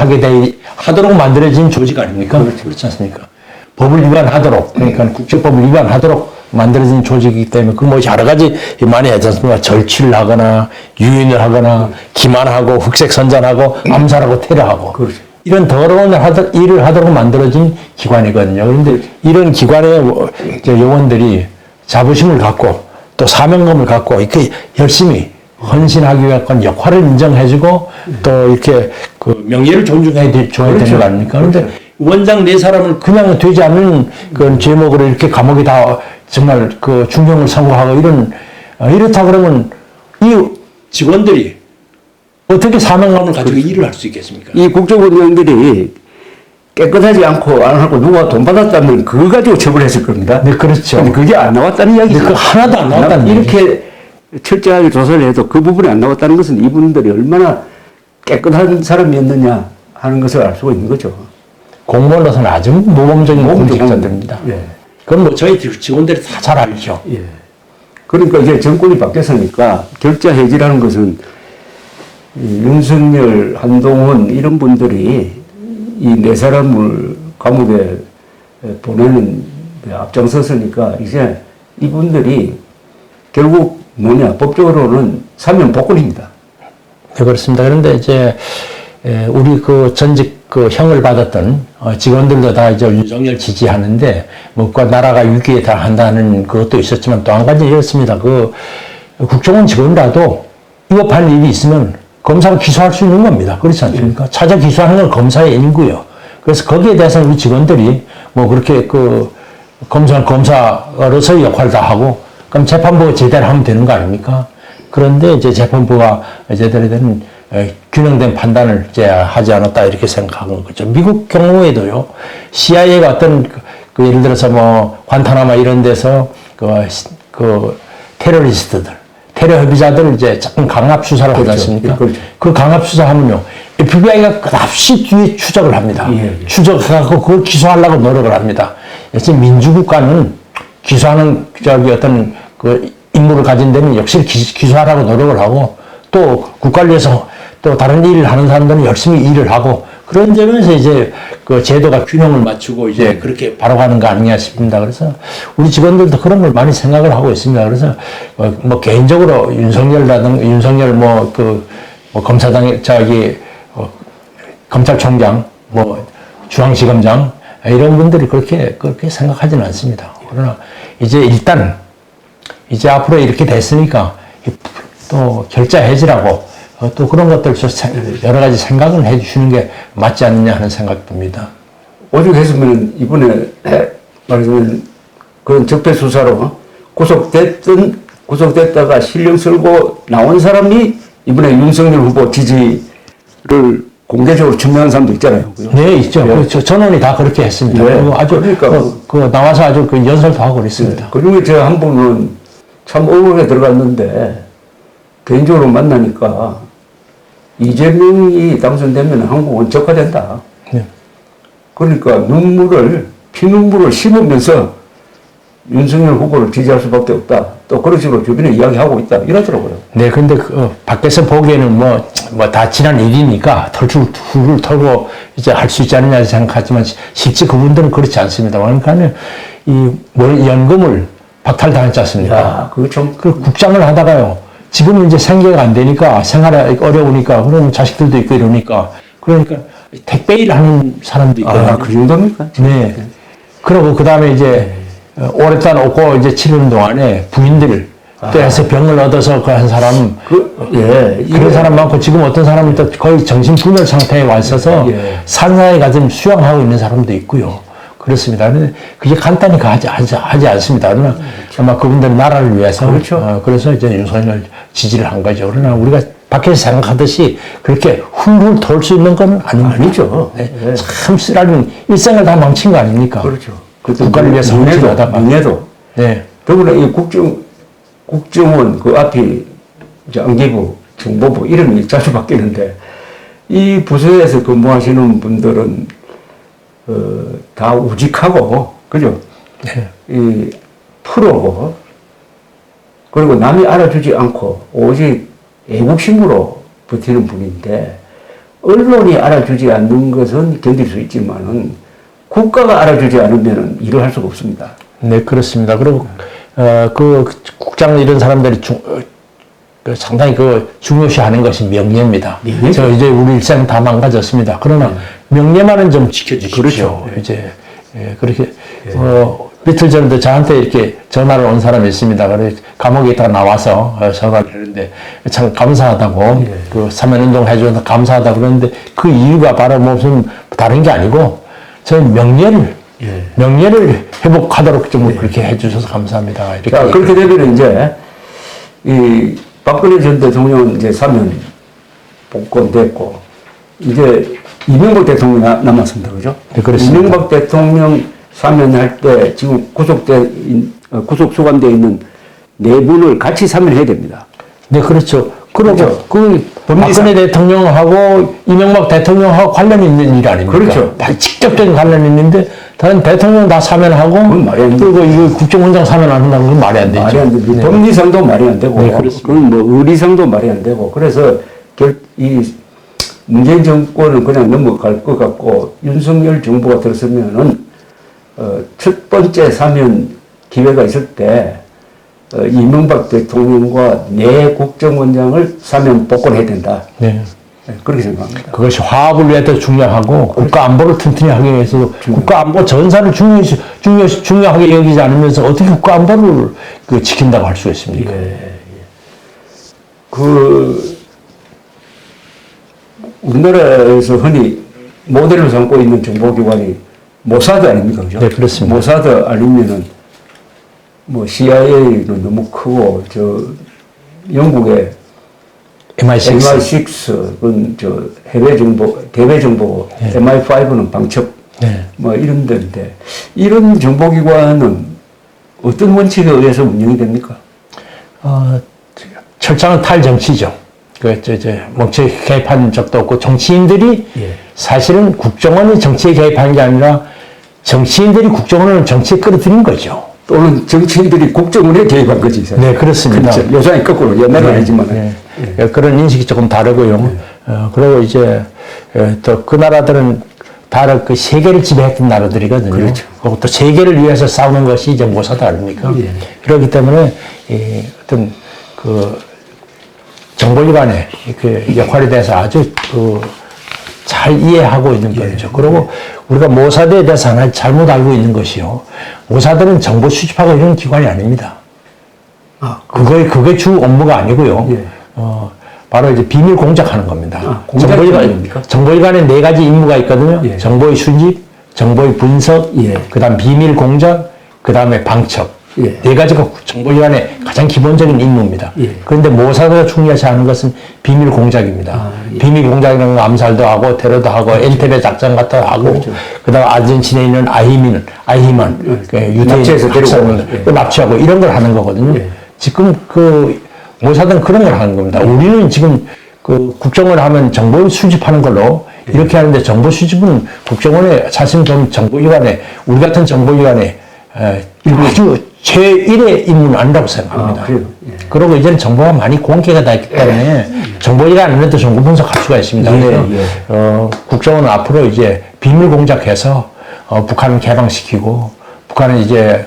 하도록 만들어진 조직 아닙니까? 그렇지 않습니까? 법을 위반하도록, 그러니까 국제법을 위반하도록 만들어진 조직이기 때문에 그 뭐 여러 가지 많이 하지 않습니까? 절취를 하거나 유인을 하거나 기만하고 흑색선전하고 암살하고 테러하고 그렇죠. 이런 더러운 일을 하도록 만들어진 기관이거든요. 그런데 이런 기관의 요원들이 자부심을 갖고 또 사명감을 갖고 이렇게 열심히 헌신하기 위한 역할을 인정해주고 또 이렇게 그 명예를 존중해 줘야 그렇죠. 되는 거 아닙니까? 그런데 그렇죠. 원장 네 사람을 그냥 되지 않는 그런 제목으로 이렇게 감옥에 다 정말 그 중형을 선고하고 이렇다 그러면 이 직원들이 어떻게 사명감을 가지고 일을 할 수 있겠습니까? 이 국정원장들이 깨끗하지 않고 안 하고 누가 돈 받았다면 그거 가지고 처벌했을 겁니다. 네, 그렇죠. 근데 그게 안 나왔다는 이야기죠. 그 하나도 안 나왔다는 이렇게 철저하게 조사를 해도 그 부분이 안 나왔다는 것은 이분들이 얼마나 깨끗한 사람이었느냐 하는 것을 알 수가 있는 거죠. 공무원으로서는 아주 모범적인 공직자들입니다. 예. 그건 뭐 저희 직원들이 다 잘 알죠. 예. 그러니까 이제 정권이 바뀌었으니까 결자 해지라는 것은 이 윤석열, 한동훈 이런 분들이 이 네 사람을 감옥에 보내는 데 앞장섰으니까 이제 이분들이 결국 뭐냐 법적으로는 사면 복권입니다. 네, 그렇습니다. 그런데 이제 우리 그 전직 그 형을 받았던 직원들도 다 이제 윤석열 지지하는데 뭐가 나라가 위기에 달한다는 그것도 있었지만 또 한 가지 이렇습니다. 그 국정원 직원이라도 위법한 일이 있으면 검사가 기소할 수 있는 겁니다. 그렇지 않습니까? 찾아 기소하는 건 검사의 일이고요. 그래서 거기에 대해서는 우리 직원들이 뭐 그렇게 그 검사로서의 역할을 다 하고 그럼 재판부가 제대로 하면 되는 거 아닙니까? 그런데 이제 재판부가 제대로 된 균형된 판단을 이제 하지 않았다 이렇게 생각하는 거죠. 미국 경우에도요, CIA가 어떤 그 예를 들어서 뭐 관타나마 이런 데서 그 테러리스트들, 테러 협의자들을 이제 조금 강압 수사를 하지 않습니까? 그렇죠. 그 강압 수사하면요, FBI가 끝없이 뒤에 추적을 합니다. 예. 추적해갖고 그걸 기소하려고 노력을 합니다. 역시 민주국가는 기소하는 어떤 그 임무를 가진 데는 역시 기소하라고 노력을 하고 또 국가를 위해서 또 다른 일을 하는 사람들은 열심히 일을 하고 그런 점에서 이제 그 제도가 균형을 맞추고 이제 그렇게 바로 가는 거 아니냐 싶습니다. 그래서 우리 직원들도 그런 걸 많이 생각을 하고 있습니다. 그래서 뭐 개인적으로 윤석열 뭐 검사장 검찰총장 뭐 중앙지검장 이런 분들이 그렇게 생각하지는 않습니다. 그러나 이제 일단 이제 앞으로 이렇게 됐으니까 또 결자 해지라고 또 그런 것들 여러 가지 생각을 해주시는 게 맞지 않느냐 하는 생각이 듭니다. 오죽했으면 이번에 말하자면 그런 적폐 수사로 구속됐다가 실형 쓸고 나온 사람이 이번에 윤석열 후보 지지를 공개적으로 증명한 사람도 있잖아요. 그죠? 네, 있죠. 그 전원이 다 그렇게 했습니다. 네. 그리고 아주 그러니까 나와서 아주 연설도 하고 그랬습니다. 네. 그중에 제가 한 분은 참 어울에 들어갔는데 개인적으로 만나니까 이재명이 당선되면 한국은 적화된다. 네. 그러니까 피눈물을 심으면서 윤석열 후보를 지지할 수밖에 없다. 또 그런 식으로 주변에 이야기하고 있다. 이러더라고요. 네, 근데 밖에서 보기에는 뭐 다 지난 일이니까 훌훌 털고 이제 할 수 있지 않느냐 생각하지만 실제 그분들은 그렇지 않습니다. 그러니까 연금을 박탈당했지 않습니까? 야, 그거 좀. 그 국장을 하다가요. 지금은 이제 생계가 안 되니까 생활이 어려우니까 그런 자식들도 있고 이러니까 그러니까 택배 일 하는 사람도 있거든요. 그 정도입니까? 네. 그러고 그 다음에 이제 오랫동안 오고 이제 치르는 동안에 부인들 또 해서 병을 얻어서 그 한 사람 그런 사람 많고 지금 어떤 사람은 또 거의 정신분열 상태에 와 있어서 산사에 가서 수양하고 있는 사람도 있고요. 그렇습니다. 근데 그게 간단히 하지 않습니다. 그러나 아마 그분들은 나라를 위해서 그렇죠. 그래서 이제 윤석열 지지를 한 거죠. 그러나 우리가 밖에서 생각하듯이 그렇게 훌훌 돌 수 있는 건 아니죠. 네. 참 쓰라린 일생을 다 망친 거 아닙니까? 그렇죠. 국가를 위해서 헌신하다가. 명예도. 네. 더구나 이 국정원 그 앞이 이제 안기부, 정보부 이름이 자주 바뀌는데 이 부서에서 근무하시는 분들은 다 우직하고 그죠? 네. 이 프로고 그리고 남이 알아주지 않고 오직 애국심으로 버티는 분인데 언론이 알아주지 않는 것은 견딜 수 있지만은 국가가 알아주지 않으면 일을 할 수가 없습니다. 네, 그렇습니다. 그리고 그 국장 이런 사람들이 상당히 중요시하는 것이 명예입니다. 저 이제 우리 일생 다 망가졌습니다. 그러나 명예만은 좀 지켜주십시오. 그렇죠. 이제 그렇게 며칠 전에도 저한테 이렇게 전화를 온 사람이 있습니다. 그래 감옥에 있다가 나와서 전화를 했는데 참 감사하다고 그 사면운동 해줘서 감사하다고 그러는데 그 이유가 바로 무슨 다른 게 아니고 저희 명예를 회복하도록 좀 그렇게 해주셔서 감사합니다. 이렇게. 자, 그렇게 되면 이제 이 박근혜 전 대통령은 이제 사면 복권됐고 이제 이명박 대통령이 남았습니다. 그죠? 네, 그렇습니다. 이명박 대통령 사면할 때 지금 구속 수감되어 있는 네 분을 같이 사면해야 됩니다. 네, 그렇죠. 그리고 그렇죠. 그 박근혜 대통령하고 이명박 대통령하고 관련 있는 일 아닙니까? 그렇죠. 직접적인 관련이 있는데 다른 대통령 다 사면하고 그건 말이 안 그리고 이거 국정원장 사면 안 한다는 건 말이 안 되죠. 말이 안 되고 법리상도 말이 안 되고 네, 그렇습니다. 그건 뭐 의리상도 말이 안 되고 그래서 이 문재인 정권은 그냥 넘어갈 것 같고 윤석열 정부가 들었으면은 첫 번째 사면 기회가 있을 때 이명박 대통령과 내 국정원장을 사면 복권해야 된다. 네. 네, 그렇게 생각합니다. 그것이 화합을 위해서 중요하고 국가 안보를 튼튼히 하기 위해서 국가 안보 전사를 중요하게 여기지 않으면서 어떻게 국가 안보를 지킨다고 할 수가 있습니까? 우리나라에서 흔히 모델을 삼고 있는 정보기관이 모사드 아닙니까? 그죠? 네, 그렇습니다. 모사드 아니면은 뭐 CIA는 너무 크고 영국의 MI6. MI6은 해외 정보, 대외 정보, 네. MI5는 방첩, 네. 뭐 이런 데인데, 이런 정보기관은 어떤 원칙에 의해서 운영이 됩니까? 철저한 탈정치죠. 정치에 개입한 적도 없고, 정치인들이 사실은 국정원이 정치에 개입한 게 아니라 정치인들이 국정원을 정치에 끌어들인 거죠. 또는 정치인들이 국정원에 개입한 거지. 사실. 네, 그렇습니다. 그렇죠. 요즘에 거꾸로, 옛날은 아니지만. 그런 인식이 조금 다르고요. 그리고 이제 또 그 나라들은 다른 그 세계를 지배했던 나라들이거든요. 그렇죠. 그리고 또 세계를 위해서 싸우는 것이 이제 모사드 아닙니까? 그렇기 때문에 어떤 그 정보기관의 그 역할에 대해서 아주 잘 이해하고 있는 편이죠. 그리고 우리가 모사드에 대해서 하나 잘못 알고 있는 것이요. 모사드는 정보 수집하고 이런 기관이 아닙니다. 그게 주 업무가 아니고요. 바로 이제 비밀 공작하는 겁니다. 정보기관에 네 가지 임무가 있거든요. 정보의 수집, 정보의 분석, 그다음 비밀 공작, 그다음에 방첩. 네 가지가 정보기관의 가장 기본적인 임무입니다. 그런데 모사드가 중요하지 않은 것은 비밀 공작입니다. 비밀 공작이라는 건 암살도 하고 테러도 하고 엔테베 작전 같은 거 하고 그다음 아르헨티나에 있는 아이히만 유대인 학살을 납치하고 이런 걸 하는 거거든요. 지금 모사드는 그런 걸 하는 겁니다. 우리는 지금 국정원을 하면 정보를 수집하는 걸로 이렇게 하는데 정보 수집은 국정원의 사실 좀 정보기관에 우리 같은 정보기관에 아주 제1의 임무는 아니라고 생각합니다. 그리고 이제는 정보가 많이 공개가 됐기 때문에 정보기관 안에도 정보 분석할 수가 있습니다. 국정원은 앞으로 이제 비밀 공작해서 북한을 개방시키고 북한은 이제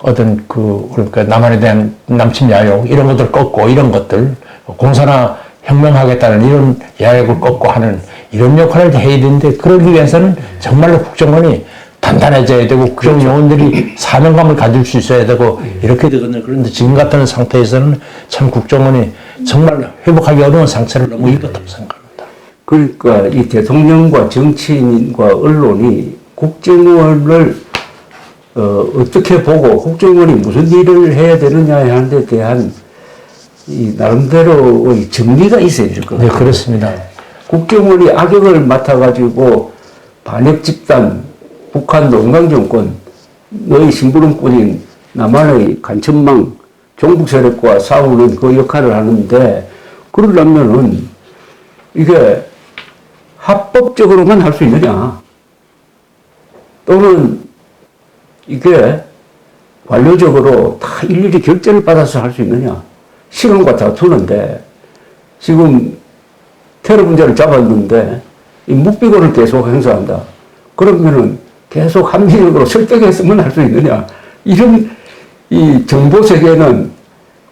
어떤 그러니까 남한에 대한 남침 야욕 이런 것들 꺾고 이런 것들 공산화 혁명하겠다는 이런 야욕을 꺾고 하는 이런 역할을 해야 되는데 그러기 위해서는 정말로 국정원이 단단해져야 되고 국정 요원들이 사명감을 가질 수 있어야 되고 이렇게 되거든요. 그런데 지금 같은 상태에서는 참 국정원이 정말 회복하기 어려운 상태를 너무 입었다고 생각합니다. 그러니까 이 대통령과 정치인과 언론이 국정원을 어떻게 보고 국정원이 무슨 일을 해야 되느냐 하는 데 대한 이 나름대로의 정리가 있어야 될 것 같아요. 네, 그렇습니다. 국정원이 악역을 맡아가지고 반역 집단, 북한 농강 정권, 너희 심부름꾼인 남한의 간첩망, 종북 세력과 싸우는 그 역할을 하는데 그러려면은 이게 합법적으로만 할 수 있느냐? 또는 이게 관료적으로 다 일일이 결재를 받아서 할 수 있느냐? 시간과 다투는데 지금 테러 분자를 잡았는데 이 묵비권을 계속 행사한다. 그러면은 계속 합리적으로 설득했으면 할 수 있느냐? 이런 이 정보 세계는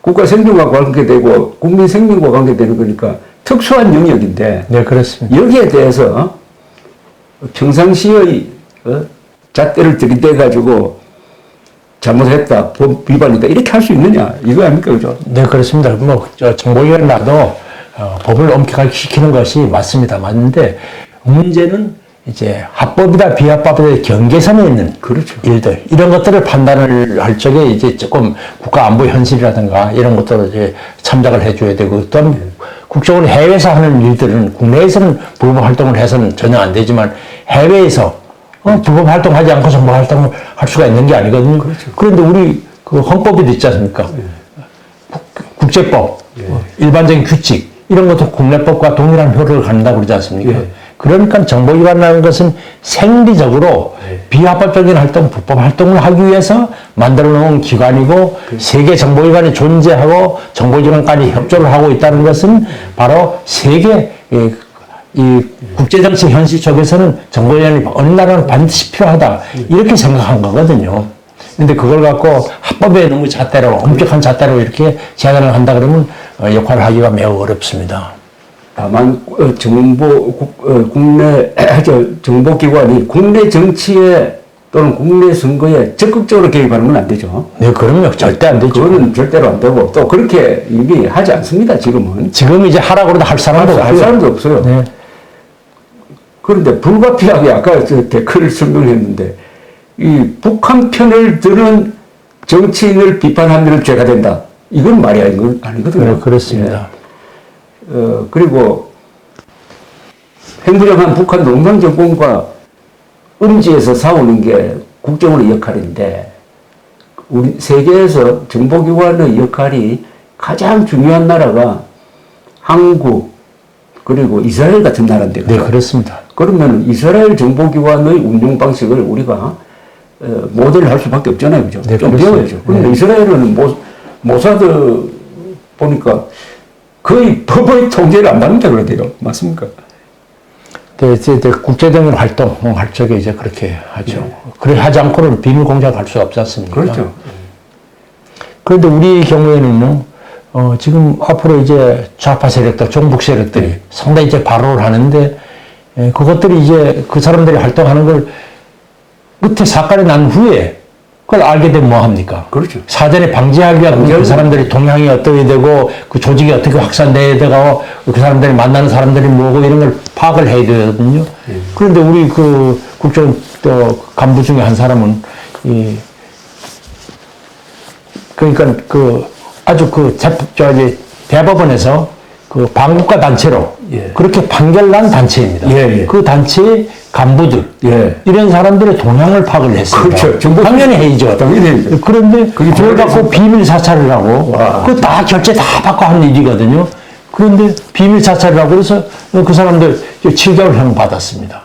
국가 생명과 관계되고 국민 생명과 관계되는 거니까 특수한 영역인데. 네, 그렇습니다. 여기에 대해서 평상시의 잣대를 들이대가지고 잘못했다, 법 위반이다, 이렇게 할 수 있느냐, 이거 아닙니까, 그죠? 네, 그렇습니다. 정보위원회도 법을 엄격하게 지키는 것이 맞습니다. 맞는데, 문제는 이제 합법이다, 비합법이다 경계선에 있는 일들, 이런 것들을 판단을 할 적에 이제 조금 국가 안보 현실이라든가 이런 것들을 이제 참작을 해줘야 되고, 또한 국정원 해외에서 하는 일들은 국내에서는 불법 활동을 해서는 전혀 안 되지만 해외에서 불법 활동하지 않고 정보 활동을 할 수가 있는 게 아니거든요. 그렇죠. 그런데 우리 그 헌법에도 있지 않습니까? 국제법, 일반적인 규칙 이런 것도 국내법과 동일한 효력을 갖는다고 그러지 않습니까? 그러니까 정보기관이라는 것은 생리적으로 비합법적인 활동, 불법 활동을 하기 위해서 만들어 놓은 기관이고 세계 정보기관이 존재하고 정보기관 간이 협조를 하고 있다는 것은 바로 세계 이 국제정치 현실 속에서는 정보기관이 어느 나라는 반드시 필요하다 이렇게 생각한 거거든요. 근데 그걸 갖고 합법에 너무 잣대로 엄격한 잣대로 이렇게 제한을 한다 그러면 역할을 하기가 매우 어렵습니다. 다만 국내 정보기관이 국내 정치에 또는 국내 선거에 적극적으로 개입하는 건 안 되죠. 네, 그럼요. 절대 안 되죠. 그거는 절대로 안 되고 또 그렇게 이미 하지 않습니다. 지금은. 지금 이제 하라고 그러도 할 사람도 없고요. 할 사람도 없어요. 네. 그런데 불가피하게 아까 저 댓글을 설명했는데 이 북한 편을 드는 정치인을 비판하면 죄가 된다. 이건 말이 아니거든요. 네, 그렇습니다. 그리고 행부장한 북한 농당 정권과 음지에서 싸우는 게 국정원의 역할인데 우리 세계에서 정보기관의 역할이 가장 중요한 나라가 한국 그리고 이스라엘 같은 나라인데 네, 그렇습니다. 그러면 이스라엘 정보기관의 운영 방식을 우리가 모델을 할 수밖에 없잖아요. 그죠? 네, 좀 그렇습니다. 배워야죠. 그런데 이스라엘은 모사드 보니까 거의 법의 통제를 안 받는다 그러대요. 맞습니까? 네, 이제 국제적인 활동할 적에 이제 그렇게 하죠. 그래 하지 않고는 비밀 공작할 수 없지 않습니까? 그렇죠. 그런데 우리 경우에는요, 지금 앞으로 이제 좌파 세력들, 종북 세력들이 상당히 이제 발호를 하는데, 그것들이 이제 그 사람들이 활동하는 걸 끝에 사건이 난 후에 그걸 알게 되면 뭐 합니까? 그렇죠. 사전에 방지하기 위한 그 사람들이 동향이 어떻게 되고 그 조직이 어떻게 확산돼야 되고 그 사람들이 만나는 사람들이 뭐고 이런 걸 파악을 해야 되거든요. 그런데 우리 그 국정 간부 중에 한 사람은 그러니까 그 아주 대법원에서 그 반국가 단체로 그렇게 판결난 단체입니다. 그 단체의 간부들 이런 사람들의 동향을 파악을 했습니다. 그렇죠. 당연히 해야죠. 그런데 그걸 갖고 비밀 사찰을 하고 그 다 결제 다 받고 한 일이거든요. 그런데 비밀 사찰을 하고 그래서 그 사람들 7개월형 받았습니다.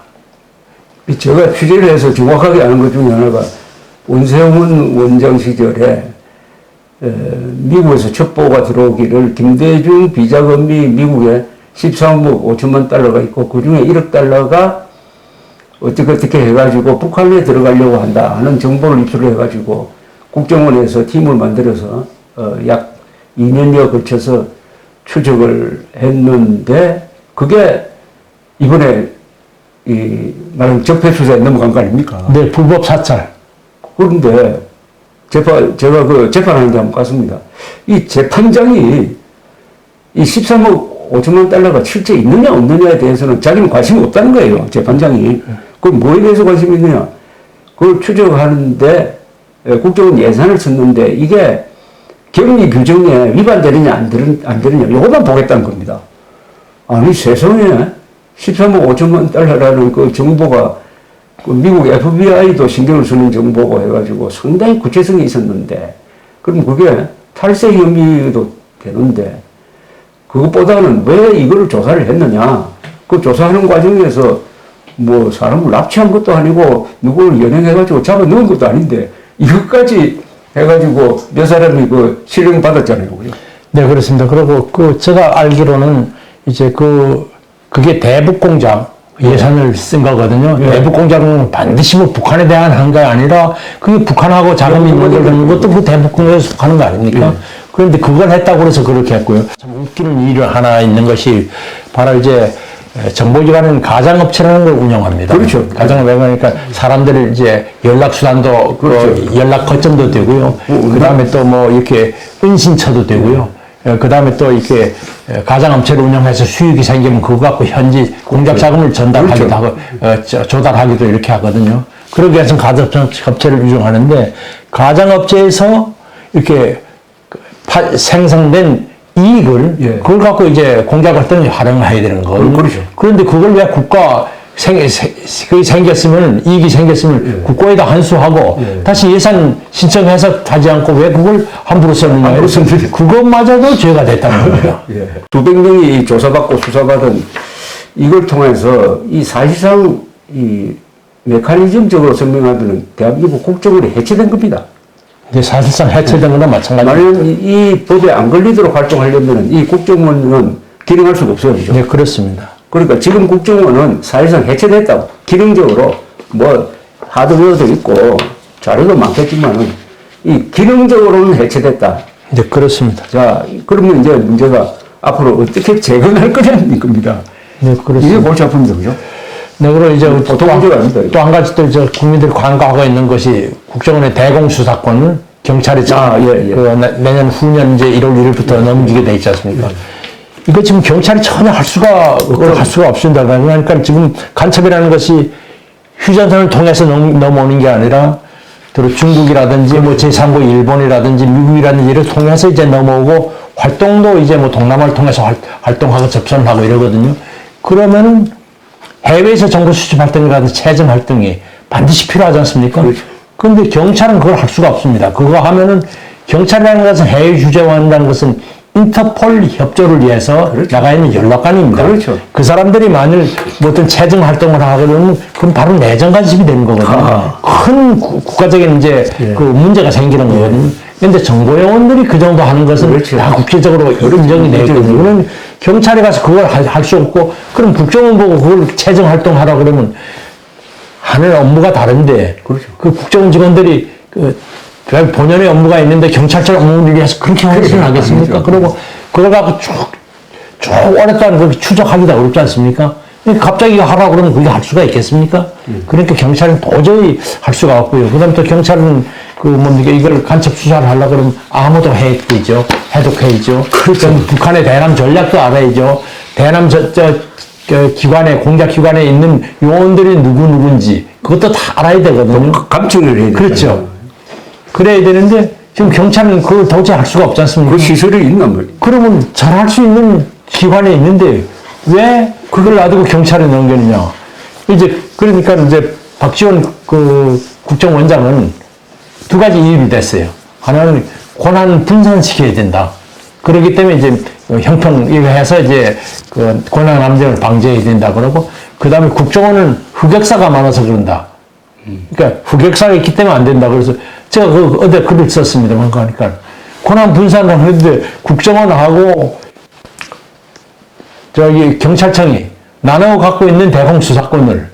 제가 취재를 해서 정확하게 아는 것 중에 하나가 원세훈 원장 시절에 미국에서 첩보가 들어오기를 김대중 비자금이 미국에 13억 5천만 달러가 있고 그 중에 1억 달러가 어떻게 해가지고 북한에 들어가려고 한다 하는 정보를 입수를 해가지고 국정원에서 팀을 만들어서 약 2년여 걸쳐서 추적을 했는데 그게 이번에 말하는 적폐수사에 넘어간 거 아닙니까? 네, 불법 사찰. 그런데 제가 그 재판하는 데 한번 갔습니다. 이 재판장이 이 13억 5천만 달러가 실제 있느냐 없느냐에 대해서는 자기는 관심이 없다는 거예요. 재판장이. 그럼 뭐에 대해서 관심이 있느냐? 그걸 추적하는데 국정원 예산을 썼는데 이게 격리 규정에 위반되느냐 안 되느냐 이것만 보겠다는 겁니다. 아니 세상에 13억 5천만 달러라는 그 정보가 그 미국 FBI도 신경을 쓰는 정보고 해가지고 상당히 구체성이 있었는데 그럼 그게 탈세 혐의도 되는데 그것보다는 왜 이거를 조사를 했느냐 그 조사하는 과정에서 뭐 사람을 납치한 것도 아니고 누구를 연행해가지고 잡아 넣은 것도 아닌데 이것까지 해가지고 몇 사람이 그 실형 받았잖아요. 네, 그렇습니다. 그리고 그 제가 알기로는 이제 그게 대북 공작 예산을 쓴 거거든요. 대북 공작은 반드시 뭐 북한에 대한 한 게 아니라 그게 북한하고 자금이 연결되는 것도 그 대북 공작에 속하는 거 아닙니까? 그런데 그걸 했다고 해서 그렇게 했고요. 참 웃기는 일이 하나 있는 것이 바로 이제 정보기관은 가장업체라는 걸 운영합니다. 그렇죠. 가장업체 그러니까 사람들 이제 연락수단도 그렇죠. 연락 거점도 되고요. 그 다음에 또 뭐 이렇게 은신처도 되고요. 그 다음에 또 이렇게 가장업체를 운영해서 수익이 생기면 그거 갖고 현지 공작 자금을 전달하기도 그렇죠. 하고 조달하기도 이렇게 하거든요. 그러기 위해서는 가장업체를 운영하는데 가장업체에서 이렇게 생성된 이익을 예. 그걸 갖고 이제 공작 활동에 활용해야 되는 거예요. 그렇죠. 그런데 그걸 왜 국가 그게 생겼으면 이익이 생겼으면 국고에다 환수하고 다시 예산 신청해서 하지 않고 왜 그걸 함부로 썼느냐. 함부로 썼느냐. 그것마저도 죄가 됐다는 겁니다. 예. 수백 명이 조사받고 수사받은 이걸 통해서 이 사실상 이 메커니즘적으로 설명하면 대한민국 국정원이 해체된 겁니다. 근데 사실상 해체된 거나 마찬가지입니다. 만약 이 법에 안 걸리도록 활동하려면 이 국정원은 기능할 수가 없어요. 그죠? 네, 그렇습니다. 그러니까 지금 국정원은 사실상 해체됐다고. 기능적으로 뭐 하드웨어도 있고 자료도 많겠지만은 이 기능적으로는 해체됐다. 네, 그렇습니다. 자, 그러면 이제 문제가 앞으로 어떻게 재건할 거냐는 겁니다. 네, 이게 그렇습니다. 골치 아픕니다. 그죠? 네, 그리고 이제 보통 문제가 아닙니다. 또 한 가지 또 이제 국민들이 관과하고 있는 것이 국정원의 대공수사권을 경찰이 예. 내년 후년 이제 1월 1일부터 넘기게 돼 있지 않습니까? 이거 지금 경찰이 전혀 할 수가 없습니다. 그러니까 지금 간첩이라는 것이 휴전선을 통해서 넘어오는 게 아니라 중국이라든지 뭐 제3국 일본이라든지 미국이라든지 이를 통해서 이제 넘어오고 활동도 이제 뭐 동남아를 통해서 활동하고 접선을 하고 이러거든요. 그러면은 해외에서 정보 수집 활동이라든지 채점 활동이 반드시 필요하지 않습니까? 그런데 경찰은 그걸 할 수가 없습니다. 그거 하면은 경찰이라는 것은 해외 주재원이라는 것은 인터폴 협조를 위해서 나가 있는 연락관입니다. 그렇죠. 그 사람들이 만일 뭐 어떤 채증 활동을 하게 되면 그건 바로 내정 간섭이 되는 거거든요. 큰 국가적인 이제 그 문제가 생기는 거거든요. 그런데 정보요원들이 그 정도 하는 것은 다 국제적으로 인정이 되어 있거든요. 그러면 경찰에 가서 그걸 할 수 없고, 그럼 국정원 보고 그걸 채증 활동하라 그러면 하는 업무가 다른데, 그 국정원 직원들이 본연의 업무가 있는데 경찰청 업무를 위해서 그렇게 헌신을 하겠습니까? 그리고 그걸 갖고 쭉 오랫동안 그렇게 추적하기가 어렵지 않습니까? 갑자기 하라고 그러면 그게 할 수가 있겠습니까? 그러니까 경찰은 도저히 할 수가 없고요. 그 다음에 또 경찰은 이걸 간첩 수사를 하려고 그러면 아무도 해야죠. 해독해야죠. 그렇죠. 북한의 대남 전략도 알아야죠. 대남 기관에, 공작 기관에 있는 요원들이 누군지 그것도 다 알아야 되거든요. 감청을 해야 돼요. 그렇죠. 그래야 되는데 지금 경찰은 그걸 도저히 할 수가 없지 않습니까? 그 시설이 있나 말이에요. 그러면 잘할 수 있는 기관에 있는데 왜 그걸 놔두고 경찰에 넘기느냐? 그러니까 이제 박지원 국정원장은 두 가지 이유를 냈어요. 하나는 권한 분산시켜야 된다. 그렇기 때문에 이제 형평 이거 해서 이제 그 권한 남용을 방지해야 된다 그러고, 그 다음에 국정원은 흑역사가 많아서 그런다. 그러니까 흑역사가 있기 때문에 안 된다. 그래서 제가 어디 글을 썼습니다. 그러니까 권한 분산을 했는데 국정원하고 경찰청이 나눠 갖고 있는 대공수사권을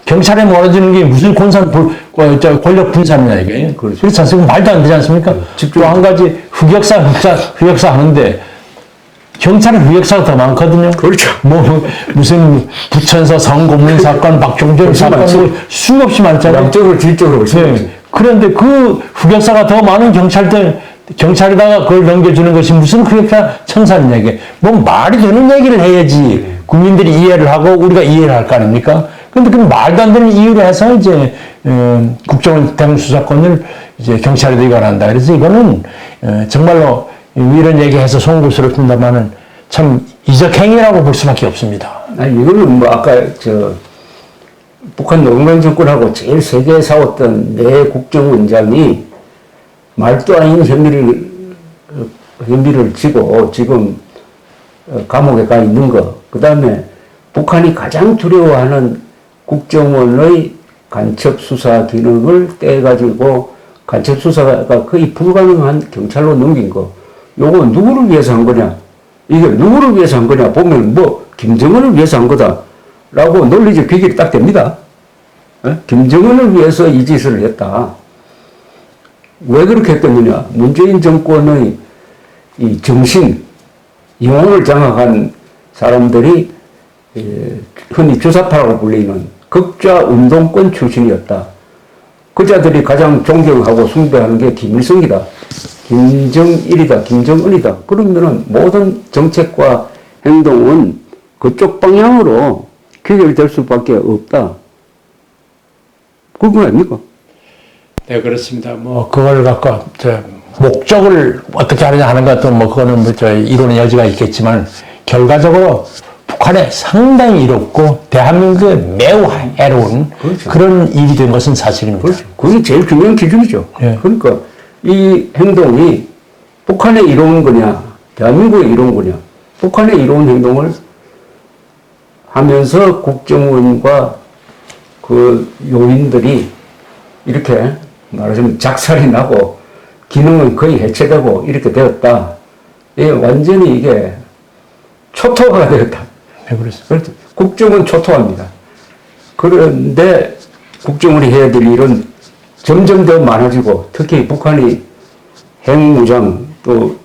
경찰에 몰아주는 게 무슨 권력 분산이냐 이게. 그렇지 않습니까? 말도 안 되지 않습니까? 또 한 가지 흑역사 하는데 경찰은 흑역사가 더 많거든요. 그렇죠. 무슨 부천서 성고문 사건, 박종철 사건, 수없이 많잖아요. 양적으로 질적으로. 네. 그런데 그 흑역사가 더 많은 경찰에다가 그걸 넘겨주는 것이 무슨 흑역사 청산이냐, 이게. 말이 되는 얘기를 해야지 국민들이 이해를 하고 우리가 이해를 할 거 아닙니까? 근데 그 말도 안 되는 이유로 해서 이제, 국정원 대공수사권을 이제 경찰에도 이관한다. 그래서 이거는, 정말로 이런 얘기해서 송구스럽습니다만은 참 이적행위라고 볼 수밖에 없습니다. 아니, 이거는 아까 북한 노무현 정권하고 제일 세게 싸웠던 내 국정원장이 말도 아닌 혐의를 지고 지금 감옥에 가 있는 거. 그 다음에 북한이 가장 두려워하는 국정원의 간첩 수사 기능을 떼가지고 간첩 수사가 거의 불가능한 경찰로 넘긴 거. 요거 누구를 위해서 한 거냐? 이게 누구를 위해서 한 거냐? 보면 김정은을 위해서 한 거다. 라고 논리적 비결이 딱 됩니다. 김정은을 위해서 이 짓을 했다. 왜 그렇게 했겠느냐? 문재인 정권의 이 정신, 영혼을 장악한 사람들이 흔히 주사파라고 불리는 극좌 운동권 출신이었다. 그자들이 가장 존경하고 숭배하는 게 김일성이다. 김정일이다. 김정은이다. 그러면은 모든 정책과 행동은 그쪽 방향으로 귀결될 수밖에 없다. 그건 아닙니까? 네, 그렇습니다. 그걸 갖고 목적을 어떻게 하느냐 하는 것도 뭐 그거는 뭐 저 이론의 여지가 있겠지만 결과적으로 북한에 상당히 이롭고 대한민국에 매우 해로운 그렇죠. 그런 일이 된 것은 사실입니다. 그렇죠. 그게 제일 중요한 기준이죠. 예. 그러니까 이 행동이 북한에 이로운 거냐, 대한민국에 이로운 거냐, 북한에 이로운 행동을 하면서 국정원과 그 요인들이 이렇게 말하자면 작살이 나고 기능은 거의 해체되고 이렇게 되었다. 이게 완전히 이게 초토화가 되었다. 네, 그렇습니다. 그렇죠. 국정은 초토화입니다. 그런데 국정원이 해야 될 일은 점점 더 많아지고 특히 북한이 핵무장 또